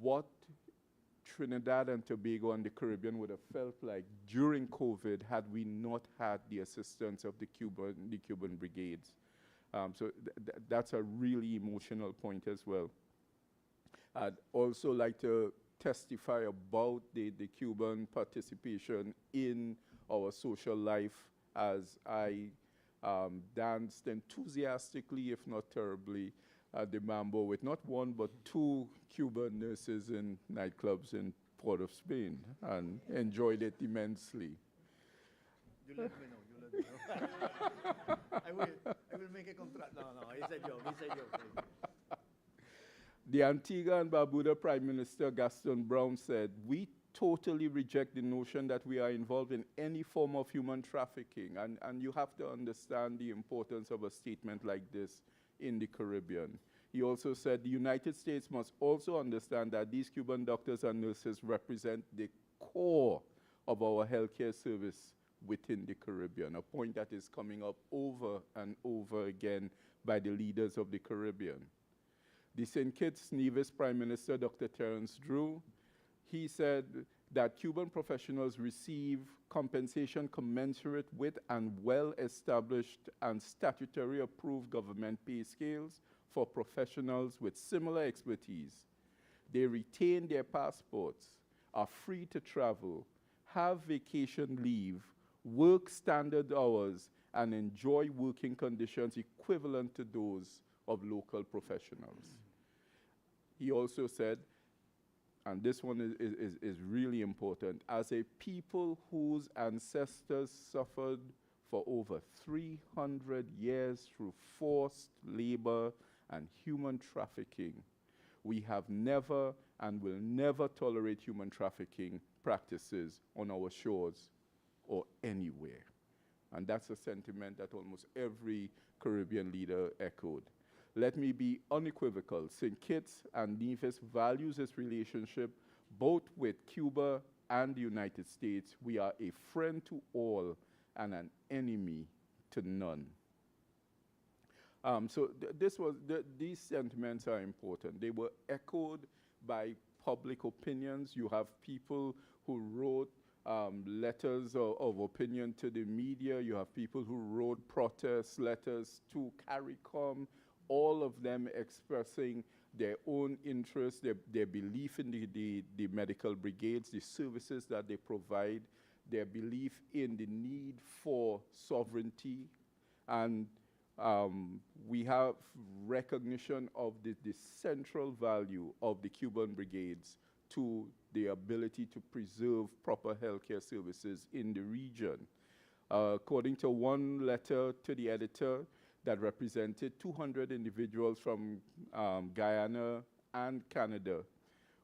what Trinidad and Tobago and the Caribbean would have felt like during COVID had we not had the assistance of the Cuban brigades. So that's a really emotional point as well. I'd also like to testify about the Cuban participation in our social life, as I danced enthusiastically, if not terribly, at the mambo with not 1 but 2 Cuban nurses in nightclubs in Port of Spain, and enjoyed it immensely. You let me know, you let me know. I will make a contract. No, it's a joke, The Antigua and Barbuda Prime Minister Gaston Brown said, we totally reject the notion that we are involved in any form of human trafficking. And you have to understand the importance of a statement like this in the Caribbean. He also said the United States must also understand that these Cuban doctors and nurses represent the core of our healthcare service within the Caribbean, a point that is coming up over and over again by the leaders of the Caribbean. The St. Kitts Nevis Prime Minister, Dr. Terence Drew, he said that Cuban professionals receive compensation commensurate with and well-established and statutory approved government pay scales for professionals with similar expertise. They retain their passports, are free to travel, have vacation leave, work standard hours, and enjoy working conditions equivalent to those of local professionals. He also said, and this one is really important, as a people whose ancestors suffered for over 300 years through forced labor and human trafficking, we have never and will never tolerate human trafficking practices on our shores or anywhere. And that's a sentiment that almost every Caribbean leader echoed. Let me be unequivocal. St. Kitts and Nevis values its relationship both with Cuba and the United States. We are a friend to all and an enemy to none. These sentiments are important. They were echoed by public opinions. You have people who wrote letters of opinion to the media. You have people who wrote protest letters to CARICOM, all of them expressing their own interest, their belief in the medical brigades, the services that they provide, their belief in the need for sovereignty. And we have recognition of the central value of the Cuban brigades to the ability to preserve proper healthcare services in the region. According to one letter to the editor that represented 200 individuals from Guyana and Canada,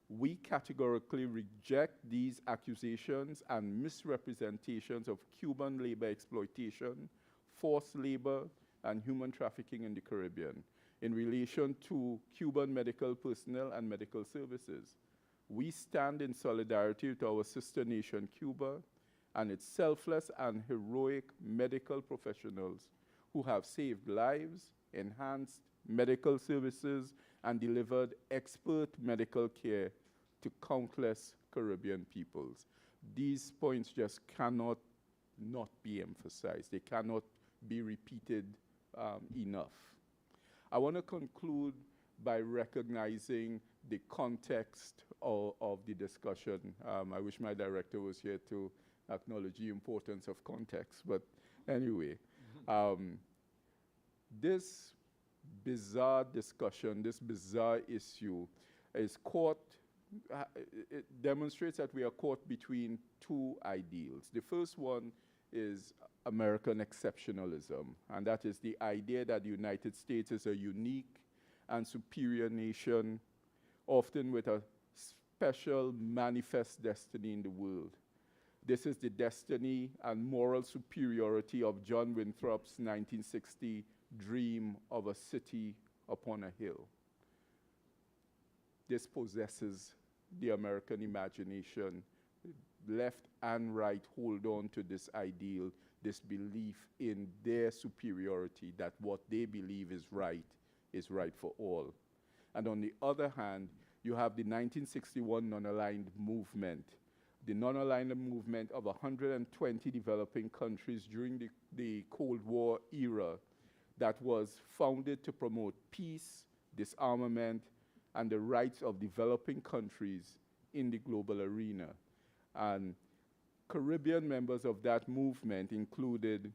we categorically reject these accusations and misrepresentations of Cuban labor exploitation, forced labor, and human trafficking in the Caribbean in relation to Cuban medical personnel and medical services. We stand in solidarity with our sister nation, Cuba, and its selfless and heroic medical professionals who have saved lives, enhanced medical services, and delivered expert medical care to countless Caribbean peoples. These points just cannot not be emphasized. They cannot be repeated enough. I want to conclude by recognizing the context of the discussion. I wish my director was here to acknowledge the importance of context, but anyway, this bizarre discussion, this bizarre issue is caught, it demonstrates that we are caught between two ideals. The first one is American exceptionalism, and that is the idea that the United States is a unique and superior nation, often with a special manifest destiny in the world. This is the destiny and moral superiority of John Winthrop's 1960 dream of a city upon a hill. This possesses the American imagination. Left and right hold on to this ideal, this belief in their superiority, that what they believe is right for all. And on the other hand, you have the 1961 non-aligned movement, the non-aligned movement of 120 developing countries during the Cold War era that was founded to promote peace, disarmament, and the rights of developing countries in the global arena. And Caribbean members of that movement included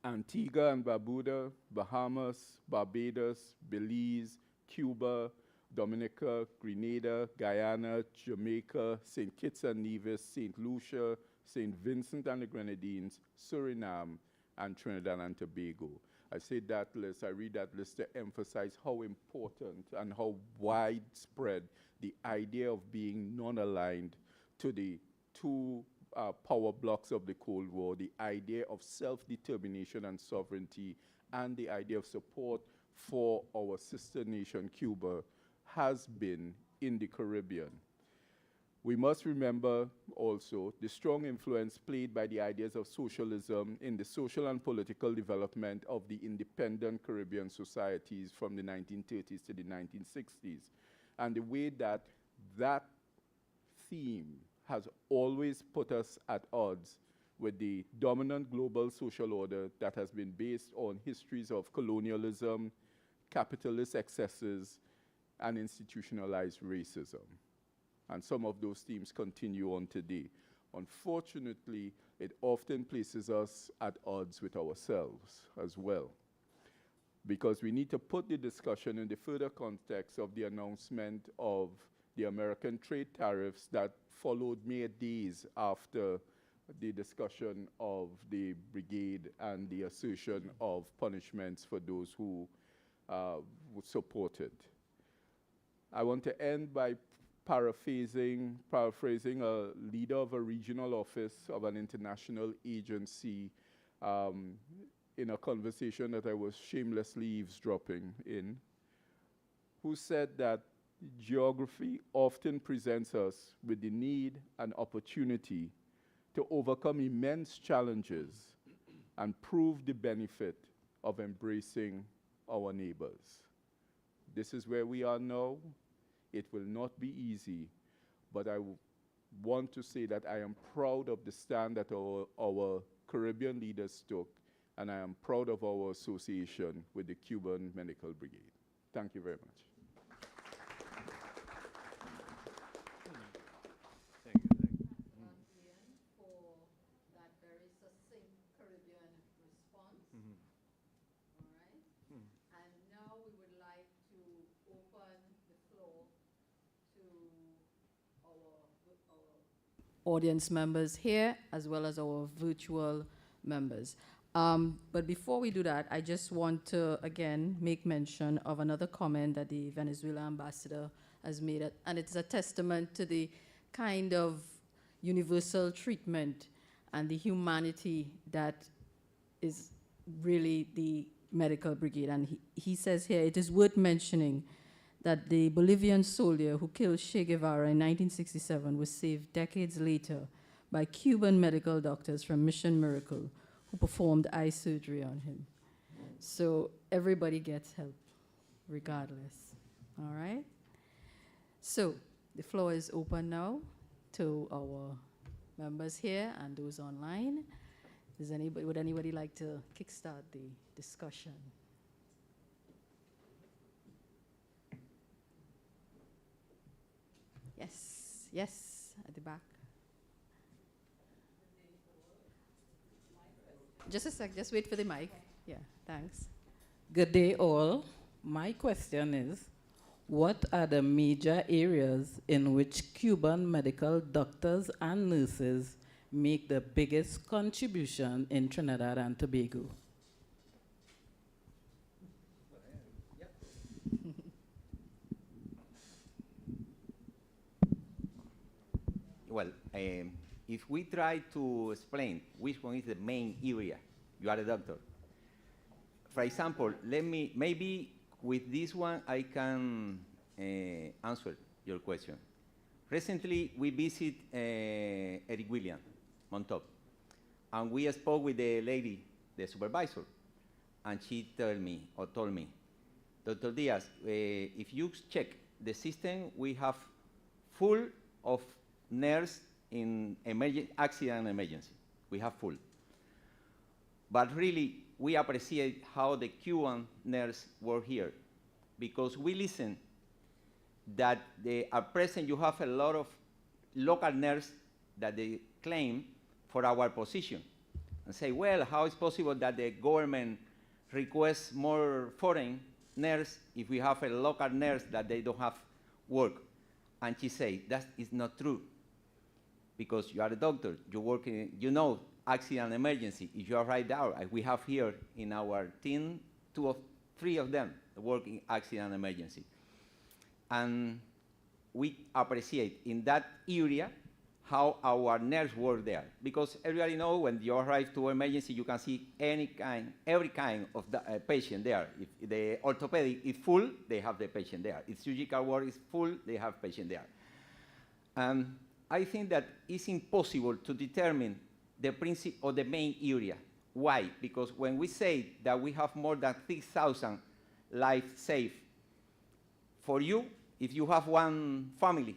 Antigua and Barbuda, Bahamas, Barbados, Belize, Cuba, Dominica, Grenada, Guyana, Jamaica, St. Kitts and Nevis, St. Lucia, St. Vincent and the Grenadines, Suriname, and Trinidad and Tobago. I read that list to emphasize how important and how widespread the idea of being non-aligned to the two power blocks of the Cold War, the idea of self-determination and sovereignty, and the idea of support for our sister nation, Cuba, has been in the Caribbean. We must remember also the strong influence played by the ideas of socialism in the social and political development of the independent Caribbean societies from the 1930s to the 1960s, and the way that that theme has always put us at odds with the dominant global social order that has been based on histories of colonialism, capitalist excesses, and institutionalized racism. And some of those themes continue on today. Unfortunately, it often places us at odds with ourselves as well, because we need to put the discussion in the further context of the announcement of the American trade tariffs that followed mere days after the discussion of the brigade and the assertion of punishments for those who would support it. I want to end by paraphrasing a leader of a regional office of an international agency in a conversation that I was shamelessly eavesdropping in, who said that geography often presents us with the need and opportunity to overcome immense challenges and prove the benefit of embracing our neighbors. This is where we are now. It will not be easy, but want to say that I am proud of the stand that our Caribbean leaders took, and I am proud of our association with the Cuban Medical Brigade. Thank you very much. For that very succinct Caribbean response. All right. And now we would like to open the floor to our audience members here as well as our virtual members. But before we do that, I just want to again make mention of another comment that the Venezuela ambassador has made, and it's a testament to the kind of universal treatment and the humanity that is really the medical brigade. And he says here, it is worth mentioning that the Bolivian soldier who killed Che Guevara in 1967 was saved decades later by Cuban medical doctors from Mission Miracle who performed eye surgery on him. So everybody gets help, regardless. All right? So the floor is open now to our members here and those online. Would anybody like to kickstart the discussion? Yes, at the back. Just a sec, just wait for the mic. Yeah, thanks. Good day, all. My question is, what are the major areas in which Cuban medical doctors and nurses make the biggest contribution in Trinidad and Tobago? Well, if we try to explain which one is the main area, you are a doctor. For example, maybe with this one I can answer your question. Recently, we visit Eric William Montop, and we spoke with the lady, the supervisor, and she told me, Dr. Diaz, if you check the system, we have full of nurse in accident and emergency. We have full. But really, we appreciate how the Cuban nurse work here, because we listen that at present you have a lot of local nurse that they claim for our position and say, well, how is possible that the government requests more foreign nurse if we have a local nurse that they don't have work? And she say, that is not true, because you are a doctor, you work in, you know, accident emergency. If you are right there, we have here in our team, 2 or 3 of them work in accident emergency. And we appreciate in that area how our nurse work there. Because everybody knows when you arrive to emergency, you can see every kind of patient there. If the orthopedic is full, they have the patient there. If surgical ward is full, they have patient there. And I think that it's impossible to determine the principle or the main area. Why? Because when we say that we have more than 6,000 lives saved, for you, if you have one family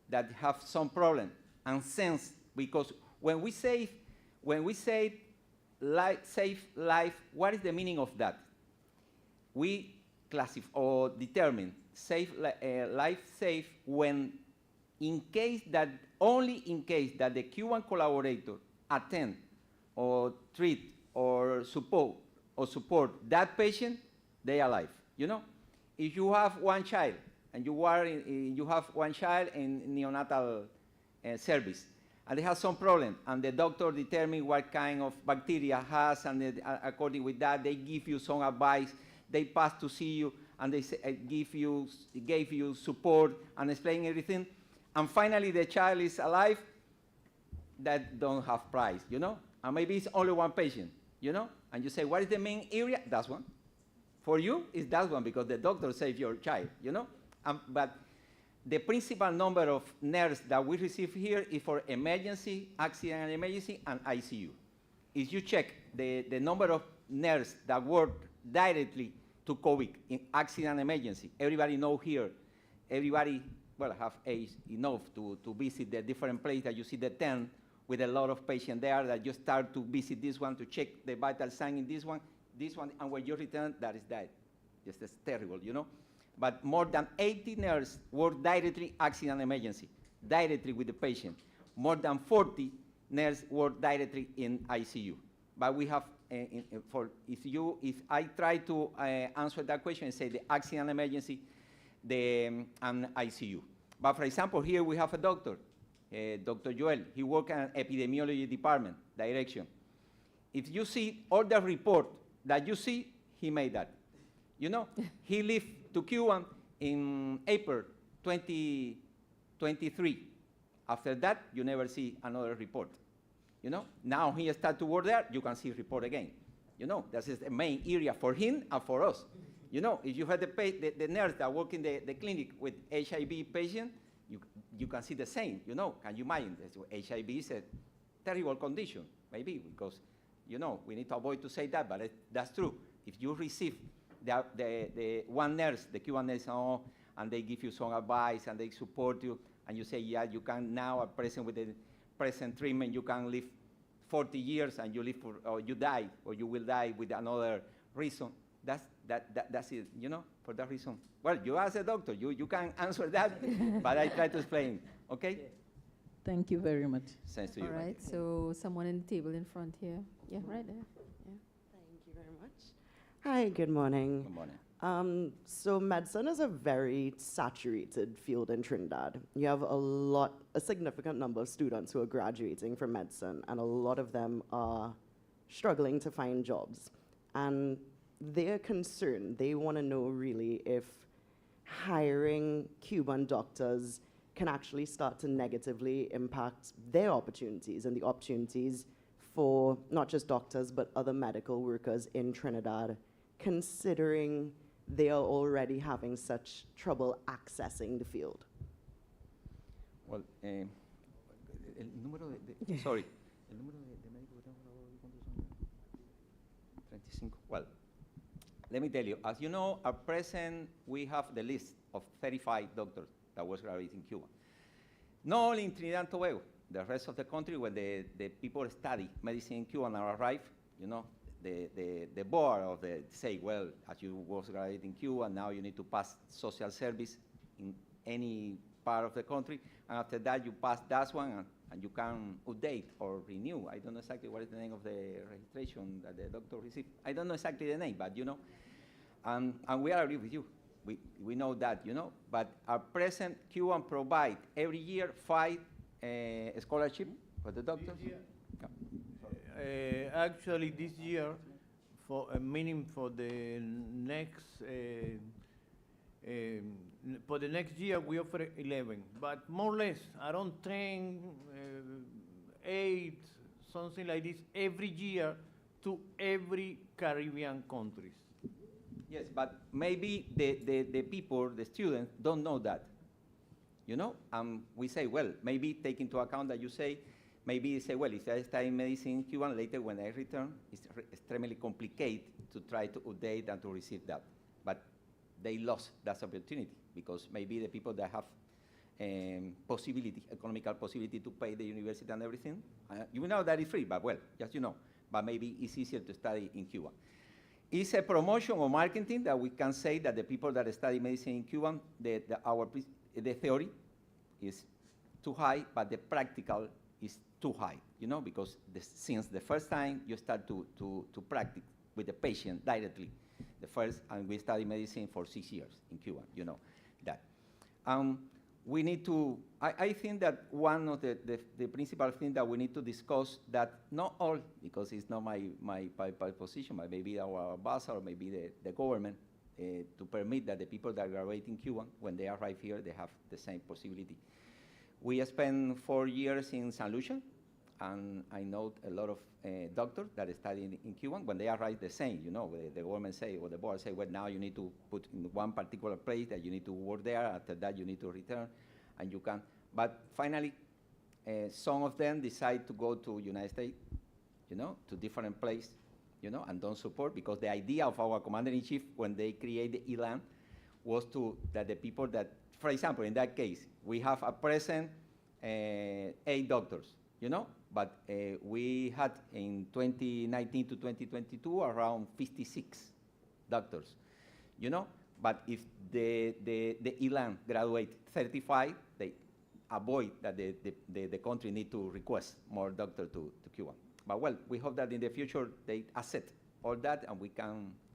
that have some problem, and sense, because when we say save life, what is the meaning of that? We classify or determine life safe when only in case that the Cuban collaborator attend or treat or support that patient, they are alive. You know, if you have one child and you have one child in neonatal service, and they have some problem, and the doctor determine what kind of bacteria has, and according with that, they give you some advice. They pass to see you, and they gave you support and explain everything. And finally, the child is alive. That don't have price, you know. And maybe it's only one patient, you know. And you say, what is the main area? That's one. For you, it's that one because the doctor saved your child, you know. But the principal number of nurses that we receive here is for emergency, accident and emergency, and ICU. If you check the number of nurses that work directly to COVID in accident and emergency, everybody know here, everybody well, have age enough to visit the different places that you see the tent with a lot of patients there, that you start to visit this one to check the vital sign in this one, and when you return, that is that. Just it's terrible, you know? But more than 80 nurses work directly accident emergency, directly with the patient. More than 40 nurses work directly in ICU. But we have, if I try to answer that question and say the accident emergency, and ICU. But for example, here we have a doctor, Dr. Joel. He works in epidemiology department, direction. If you see all the report that you see, he made that. You know, he left to Cuba in April 2023. After that, you never see another report. You know, now he starts to work there, you can see report again. You know, that is the main area for him and for us. You know, if you have the nurse that work in the clinic with HIV patient, you can see the same, you know. Can you imagine? HIV is a terrible condition, maybe, because, you know, we need to avoid to say that, but that's true. If you receive the one nurse, the Cuban nurse, and they give you some advice and they support you, and you say, yeah, you can now, at present, with the present treatment, you can live 40 years and you live or you die, or you will die with another reason. That's it, you know, for that reason. Well, you as a doctor, you can answer that, but I try to explain, okay? Thank you very much. Thanks to you. All right, so someone in the table in front here. Yeah, right there. Yeah. Thank you very much. Hi, good morning. Good morning. So medicine is a very saturated field in Trinidad. You have a significant number of students who are graduating from medicine, and a lot of them are struggling to find jobs. And they're concerned. They want to know really if hiring Cuban doctors can actually start to negatively impact their opportunities and the opportunities for not just doctors, but other medical workers in Trinidad, considering they are already having such trouble accessing the field. Well, el número sorry, el número de médicos que tengo, ¿cuántos son? 35. Well, let me tell you, as you know, at present, we have the list of 35 doctors that was graduated in Cuba. Not only in Trinidad and Tobago, the rest of the country, when the people study medicine in Cuba and arrive, you know, the board of the say, well, as you was graduated in Cuba, now you need to pass social service in any part of the country, and after that you pass that one, and you can update or renew. I don't know exactly what is the name of the registration that the doctor received. I don't know exactly the name, but you know, and we agree with you. We know that, you know, but at present, Cuban provide every year 5 scholarship for the doctors. Actually, this year, meaning for the next year, we offer 11, but more or less, around 10, 8, something like this, every year to every Caribbean countries. Yes, but maybe the people, the students, don't know that. You know, we say, well, maybe take into account that you say, maybe you say, well, if I study medicine in Cuba, later when I return, it's extremely complicated to try to update and to receive that. But they lost that opportunity because maybe the people that have economical possibility to pay the university and everything, you know that is free, but well, just you know, but maybe it's easier to study in Cuba. It's a promotion or marketing that we can say that the people that study medicine in Cuba, the theory is too high, but the practical is too high, you know, because since the first time you start to practice with the patient directly, and we study medicine for 6 years in Cuba, you know, that. We need to, I think that one of the principal things that we need to discuss that not all, because it's not my position, but maybe our boss or maybe the government, to permit that the people that graduate in Cuba, when they arrive here, they have the same possibility. We spent 4 years in St. Lucia, and I know a lot of doctors that study in Cuba. When they arrive, the same, you know, the government say, or the board say, well, now you need to put in one particular place that you need to work there. After that, you need to return, and you can. But finally, some of them decide to go to United States, you know, to different places, you know, and don't support, because the idea of our commander-in-chief, when they create the ELAN, was that the people that, for example, in that case, we have a present 8 doctors, but we had in 2019 to 2022 around 56 doctors, but if the ELAN graduate 35, they avoid that the country need to request more doctors to Cuba. But well, we hope that in the future they accept all that, and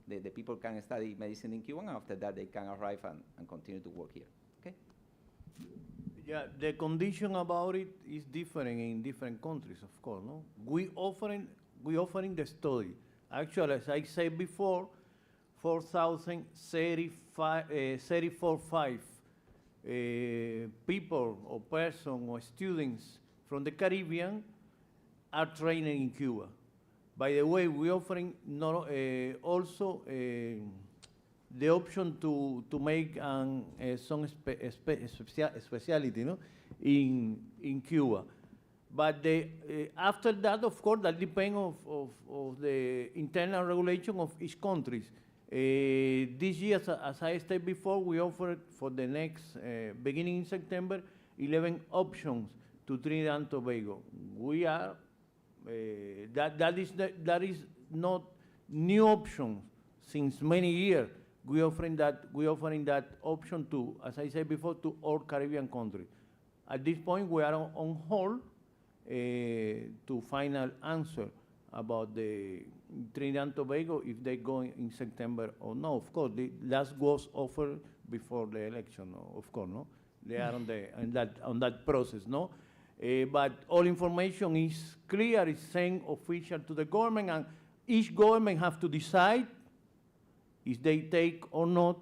the people can study medicine in Cuba, and after that they can arrive and continue to work here. Okay? Yeah, the condition about it is different in different countries, of course. No, we offering the study. Actually, as I said before, 4,035 people or person or students from the Caribbean are training in Cuba. By the way, we offering also the option to make some speciality, in Cuba. But after that, of course, that depends of the internal regulation of each country. This year, as I said before, we offered for the next, beginning in September, 11 options to Trinidad and Tobago. We are, that is not new option since many years. We offering that option to, as I said before, to all Caribbean countries. At this point, we are on hold to final answer about the Trinidad and Tobago, if they go in September or no. Of course, that was offered before the election, of course, no? They are on that process, no? But all information is clear, it's saying official to the government, and each government have to decide if they take or not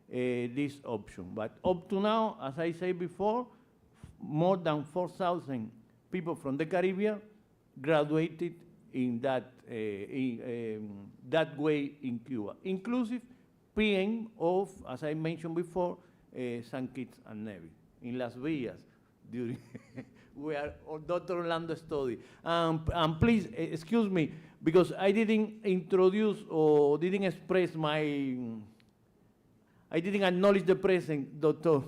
this option. But up to now, as I said before, more than 4,000 people from the Caribbean graduated in that that way in Cuba, inclusive PM of, as I mentioned before, St. Kitts and Nevis in Las Villas during where Dr. Orlando studied. And please excuse me, because I didn't introduce or didn't express I didn't acknowledge the present Dr.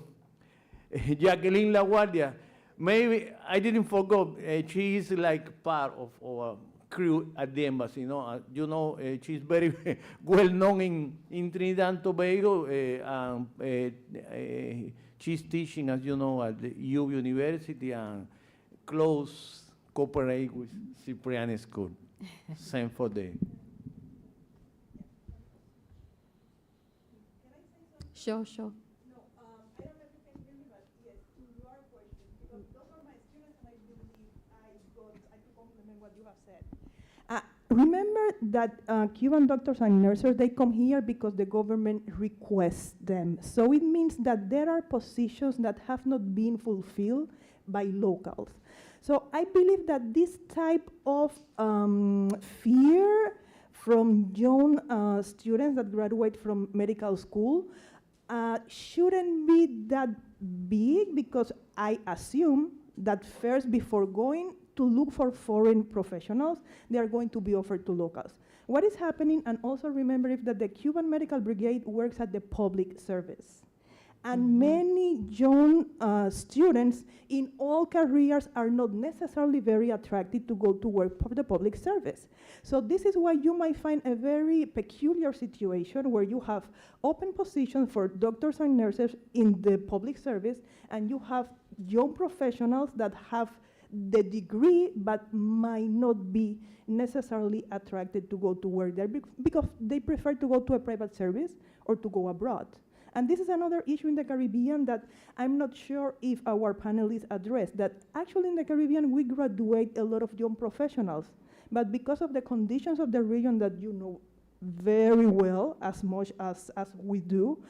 Jacqueline LaGuardia. Maybe I didn't forget, she is like part of our crew at the embassy. She's very well known in Trinidad and Tobago. She's teaching, as you know, at the U University and close cooperate with Cipriani School. Same for the. Sure. No, I don't know if you can hear me, but yes, to your question, because those are my students, and I believe I could complement what you have said. Remember that Cuban doctors and nurses, they come here because the government requests them. So it means that there are positions that have not been fulfilled by locals. So I believe that this type of fear from young students that graduate from medical school shouldn't be that big, because I assume that first, before going to look for foreign professionals, they are going to be offered to locals. What is happening, and also remember that the Cuban Medical Brigade works at the public service. And many young students in all careers are not necessarily very attracted to go to work for the public service. So this is why you might find a very peculiar situation where you have open positions for doctors and nurses in the public service, and you have young professionals that have the degree but might not be necessarily attracted to go to work there because they prefer to go to a private service or to go abroad. And this is another issue in the Caribbean that I'm not sure if our panelists address, that actually in the Caribbean we graduate a lot of young professionals, but because of the conditions of the region that you know very well, as much as we do,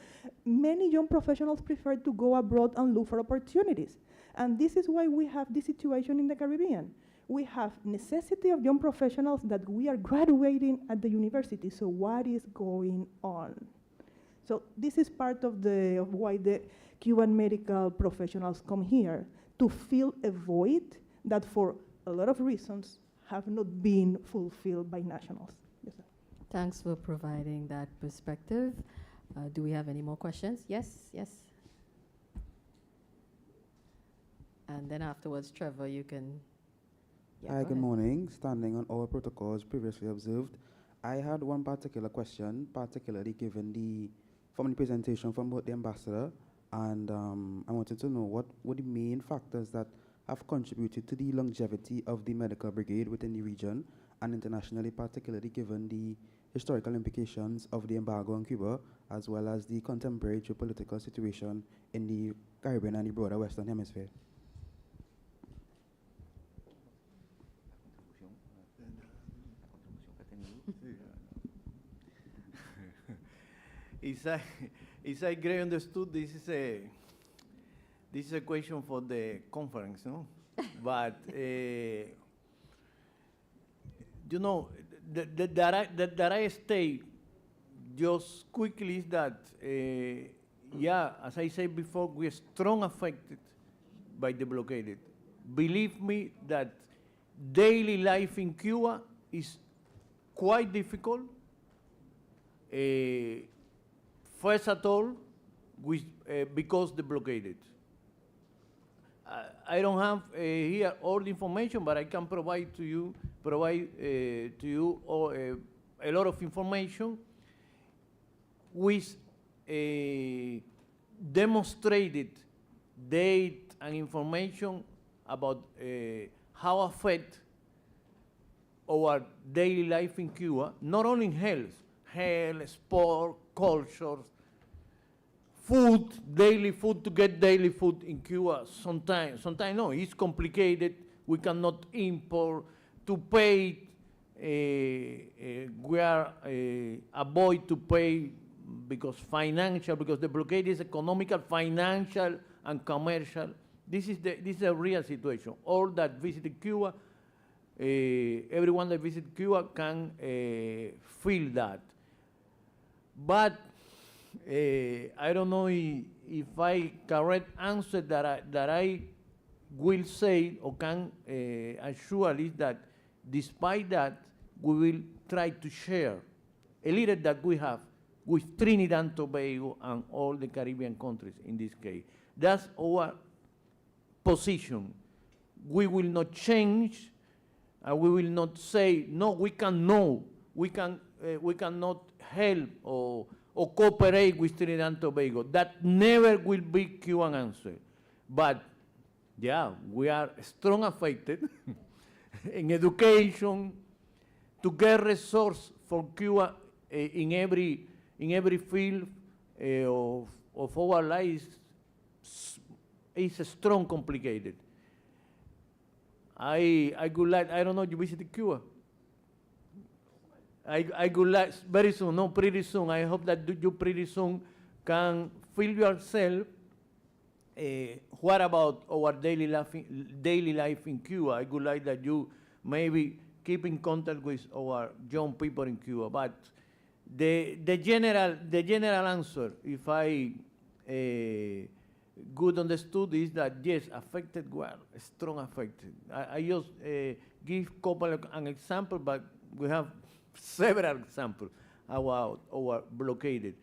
many young professionals prefer to go abroad and look for opportunities. And this is why we have this situation in the Caribbean. We have necessity of young professionals that we are graduating at the university. So what is going on? So this is part of why the Cuban medical professionals come here, to fill a void that for a lot of reasons have not been fulfilled by nationals. Yes, sir. Thanks for providing that perspective. Do we have any more questions? Yes, yes. And then afterwards, Trevor, you can. Yeah, Hi, go good ahead. morning. Standing on our protocols previously observed, I had one particular question, particularly given from the presentation from both the ambassador, and I wanted to know what were the main factors that have contributed to the longevity of the medical brigade within the region and internationally, particularly given the historical implications of the embargo on Cuba, as well as the contemporary geopolitical situation in the Caribbean and the broader Western Hemisphere. Is I greatly understood, this is a question for the conference, no? But you know, that I stay just quickly is that, yeah, as I said before, we are strong affected by the blockade. Believe me that daily life in Cuba is quite difficult. First of all, because the blockade. I don't have here all the information, but I can provide to you all, a lot of information with demonstrated data and information about how affect our daily life in Cuba, not only in health, sport, culture, food, daily food, to get daily food in Cuba, sometimes no, it's complicated. We cannot import. To pay, we are avoid to pay because the blockade is economical, financial, and commercial. This is a real situation. All that visited Cuba, everyone that visited Cuba can feel that. But I don't know if I correct answer that I will say or can assure is that despite that, we will try to share a little that we have with Trinidad and Tobago and all the Caribbean countries in this case. That's our position. We will not change, and we will not say, no, we cannot help or cooperate with Trinidad and Tobago. That never will be Cuban answer. But yeah, we are strong affected in education, to get resource for Cuba in every field of our lives is strong complicated. I would like, I don't know, you visited Cuba? I would like very soon, no, pretty soon. I hope that you pretty soon can feel yourself. What about our daily life in Cuba? I would like that you maybe keep in contact with our young people in Cuba. But the general answer, if I good understood, is that yes, affected, well, strong affected. I just give an example, but we have several examples about our blockaded.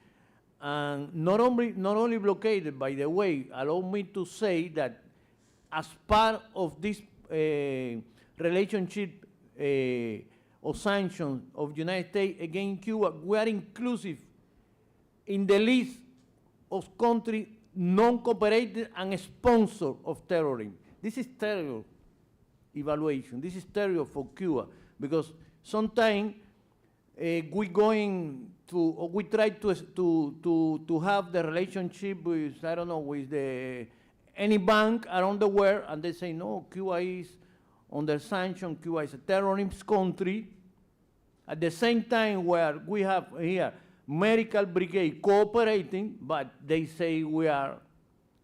And not only blockaded, by the way, allow me to say that as part of this relationship or sanctions of the United States against Cuba, we are inclusive in the list of countries non-cooperated and sponsor of terrorism. This is terror evaluation. This is terror for Cuba, because sometimes we try to have the relationship with, I don't know, with any bank around the world, and they say, no, Cuba is under sanction, Cuba is a terrorist country. At the same time, where we have here medical brigade cooperating, but they say we are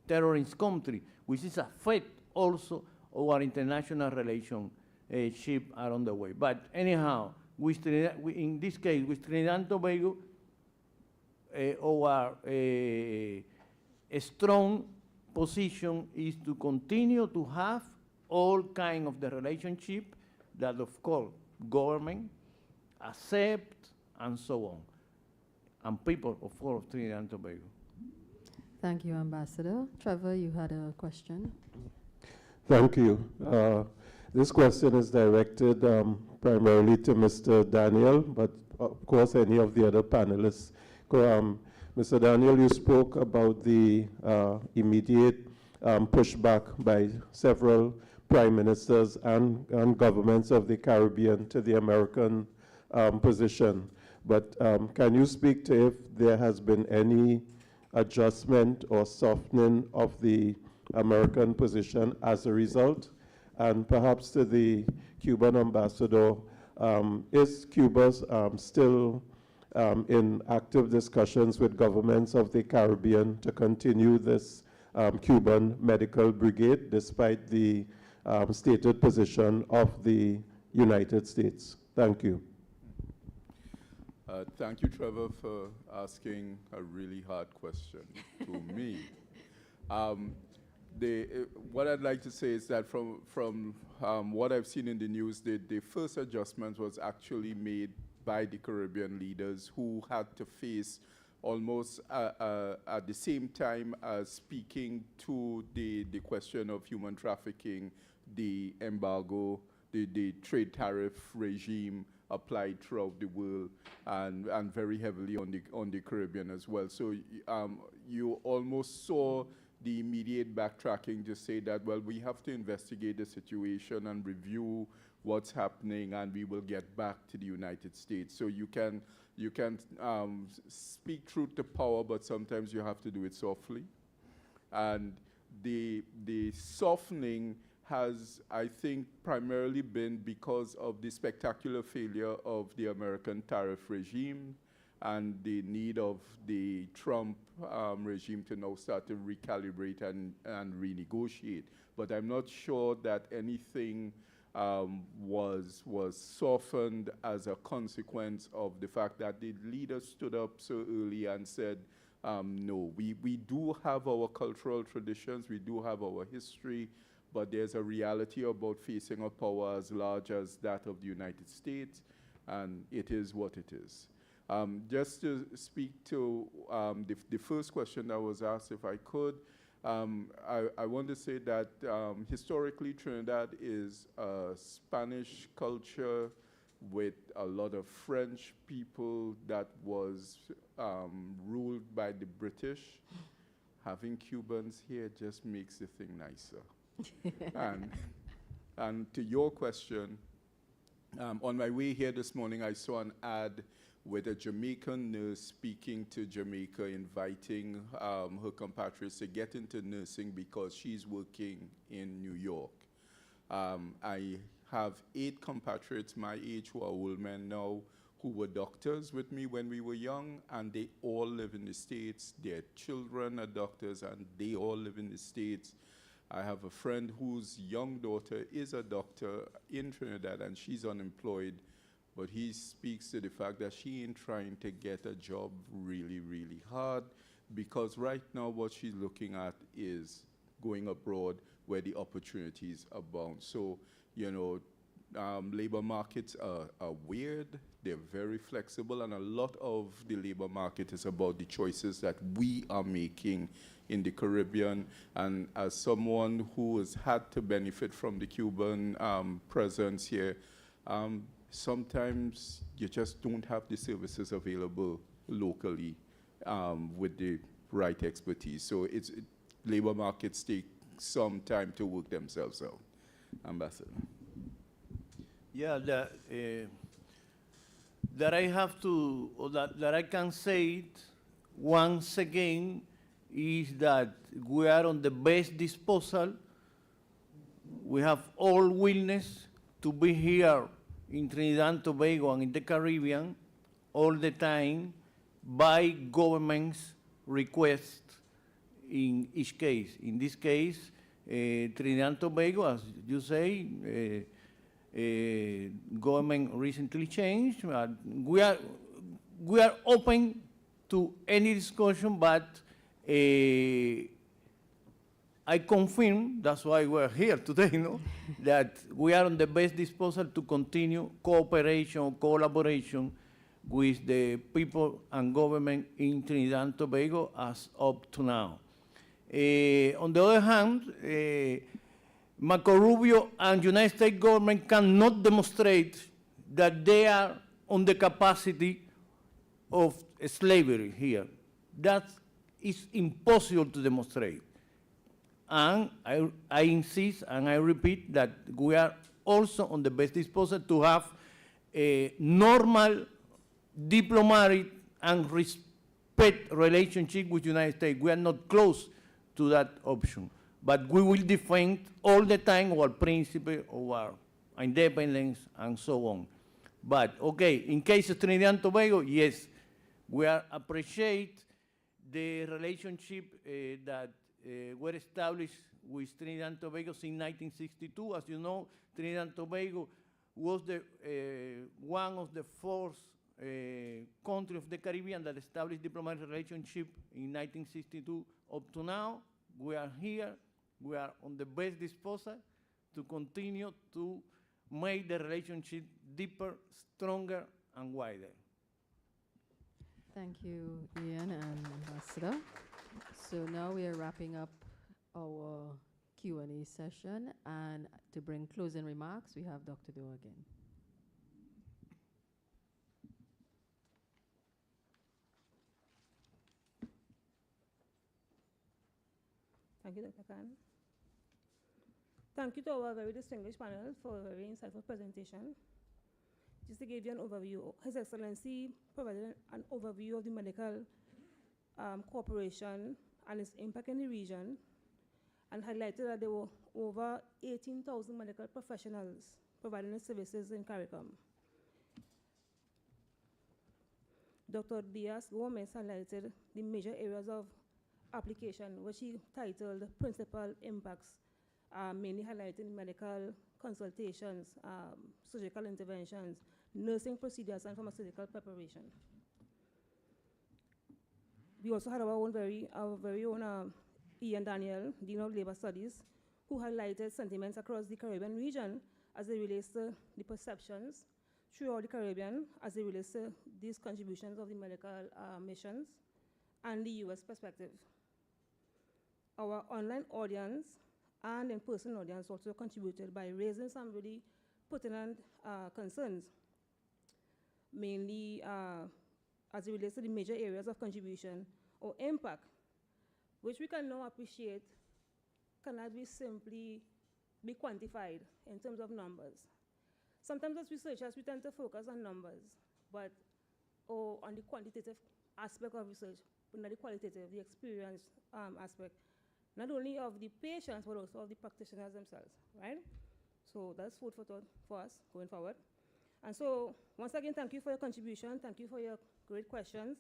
terrorist country, which is affect also our international relationship around the way. But anyhow, in this case, with Trinidad and Tobago, our strong position is to continue to have all kind of the relationship that, of course, government accept and so on. and people, of course, of Trinidad and Tobago. Thank you, Ambassador. Trevor, you had a question. Thank you. This question is directed primarily to Mr. Daniel, but of course any of the other panelists. Mr. Daniel, you spoke about the immediate pushback by several prime ministers and governments of the Caribbean to the American position. But can you speak to if there has been any adjustment or softening of the American position as a result? And perhaps to the Cuban ambassador, is Cuba still in active discussions with governments of the Caribbean to continue this Cuban Medical Brigade despite the stated position of the United States? Thank you. Thank you, Trevor, for asking a really hard question to me. What I'd like to say is that from what I've seen in the news, the first adjustment was actually made by the Caribbean leaders who had to face almost at the same time as speaking to the question of human trafficking, the embargo, the trade tariff regime applied throughout the world and very heavily on the Caribbean as well. So you almost saw the immediate backtracking to say that, well, we have to investigate the situation and review what's happening, and we will get back to the United States. So you can speak truth to power, but sometimes you have to do it softly. And the softening has, I think, primarily been because of the spectacular failure of the American tariff regime and the need of the Trump regime to now start to recalibrate and renegotiate. But I'm not sure that anything was softened as a consequence of the fact that the leaders stood up so early and said, no, we do have our cultural traditions, we do have our history, but there's a reality about facing a power as large as that of the United States, and it is what it is. Just to speak to the first question that was asked, if I could, I want to say that historically Trinidad is a Spanish culture with a lot of French people that was ruled by the British. Having Cubans here just makes the thing nicer. And to your question, on my way here this morning, I saw an ad with a Jamaican nurse speaking to Jamaica, inviting her compatriots to get into nursing because she's working in New York. I have 8 compatriots my age who are old men now who were doctors with me when we were young, and they all live in the States. Their children are doctors, and they all live in the States. I have a friend whose young daughter is a doctor in Trinidad, and she's unemployed, but he speaks to the fact that she ain't trying to get a job really, really hard, because right now what she's looking at is going abroad where the opportunities abound. So, you know, labor markets are weird, they're very flexible, and a lot of the labor market is about the choices that we are making in the Caribbean. And as someone who has had to benefit from the Cuban presence here, sometimes you just don't have the services available locally with the right expertise. So labor markets take some time to work themselves out. Ambassador. Yeah, that I have to, or that I can say it once again, is that we are on the best disposal. We have all willingness to be here in Trinidad and Tobago and in the Caribbean all the time by government's request in each case. In this case, Trinidad and Tobago, as you say, government recently changed. We are open to any discussion, but I confirm, that's why we're here today, no? That we are on the best disposal to continue cooperation, collaboration with the people and government in Trinidad and Tobago as up to now. On the other hand, Marco Rubio and United States government cannot demonstrate that they are on the capacity of slavery here. That is impossible to demonstrate. And I insist and I repeat that we are also on the best disposal to have a normal diplomatic and respect relationship with the United States. We are not close to that option. But we will defend all the time our principle, our independence, and so on. But, okay, in case of Trinidad and Tobago, yes, we appreciate the relationship that were established with Trinidad and Tobago since 1962. As you know, Trinidad and Tobago was one of the first countries of the Caribbean that established diplomatic relationship in 1962 up to now. We are here. We are on the best disposal to continue to make the relationship deeper, stronger, and wider. Thank you, Ian and Ambassador. So now we are wrapping up our Q&A session, and to bring closing remarks, we have Dr. Doe again. Thank you, Dr. Khan. Thank you to our very distinguished panel for a very insightful presentation. Just to give you an overview, His Excellency provided an overview of the medical cooperation and its impact in the region, and highlighted that there were over 18,000 medical professionals providing the services in CARICOM. Dr. Diaz Gomez highlighted the major areas of application, which he titled Principal Impacts, mainly highlighting medical consultations, surgical interventions, nursing procedures, and pharmaceutical preparation. We also had our very own Ian Daniel, Dean of Labor Studies, who highlighted sentiments across the Caribbean region as it relates to the perceptions throughout the Caribbean as it relates to these contributions of the medical missions and the US perspective. Our online audience and in-person audience also contributed by raising some really pertinent concerns, mainly as it relates to the major areas of contribution or impact, which we can now appreciate cannot be simply be quantified in terms of numbers. Sometimes as researchers, we tend to focus on numbers, or on the quantitative aspect of research, but not the qualitative, the experience aspect, not only of the patients, but also of the practitioners themselves, right? So that's food for thought for us going forward. And so, once again, thank you for your contribution. Thank you for your great questions.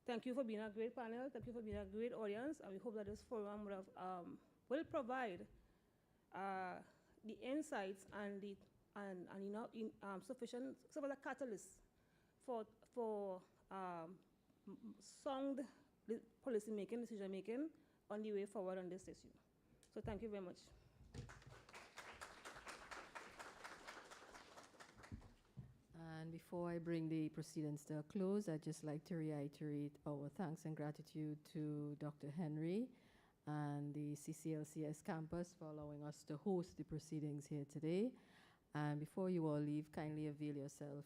Thank you for being a great panel. Thank you for being a great audience. And we hope that this forum will provide the insights and sufficient serve as a catalyst for sound policy making, decision making on the way forward on this issue. So thank you very much. And before I bring the proceedings to a close, I'd just like to reiterate our thanks and gratitude to Dr. Henry and the CCLCS campus for allowing us to host the proceedings here today. And before you all leave, kindly avail yourself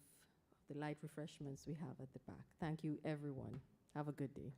of the light refreshments we have at the back. Thank you, everyone. Have a good day.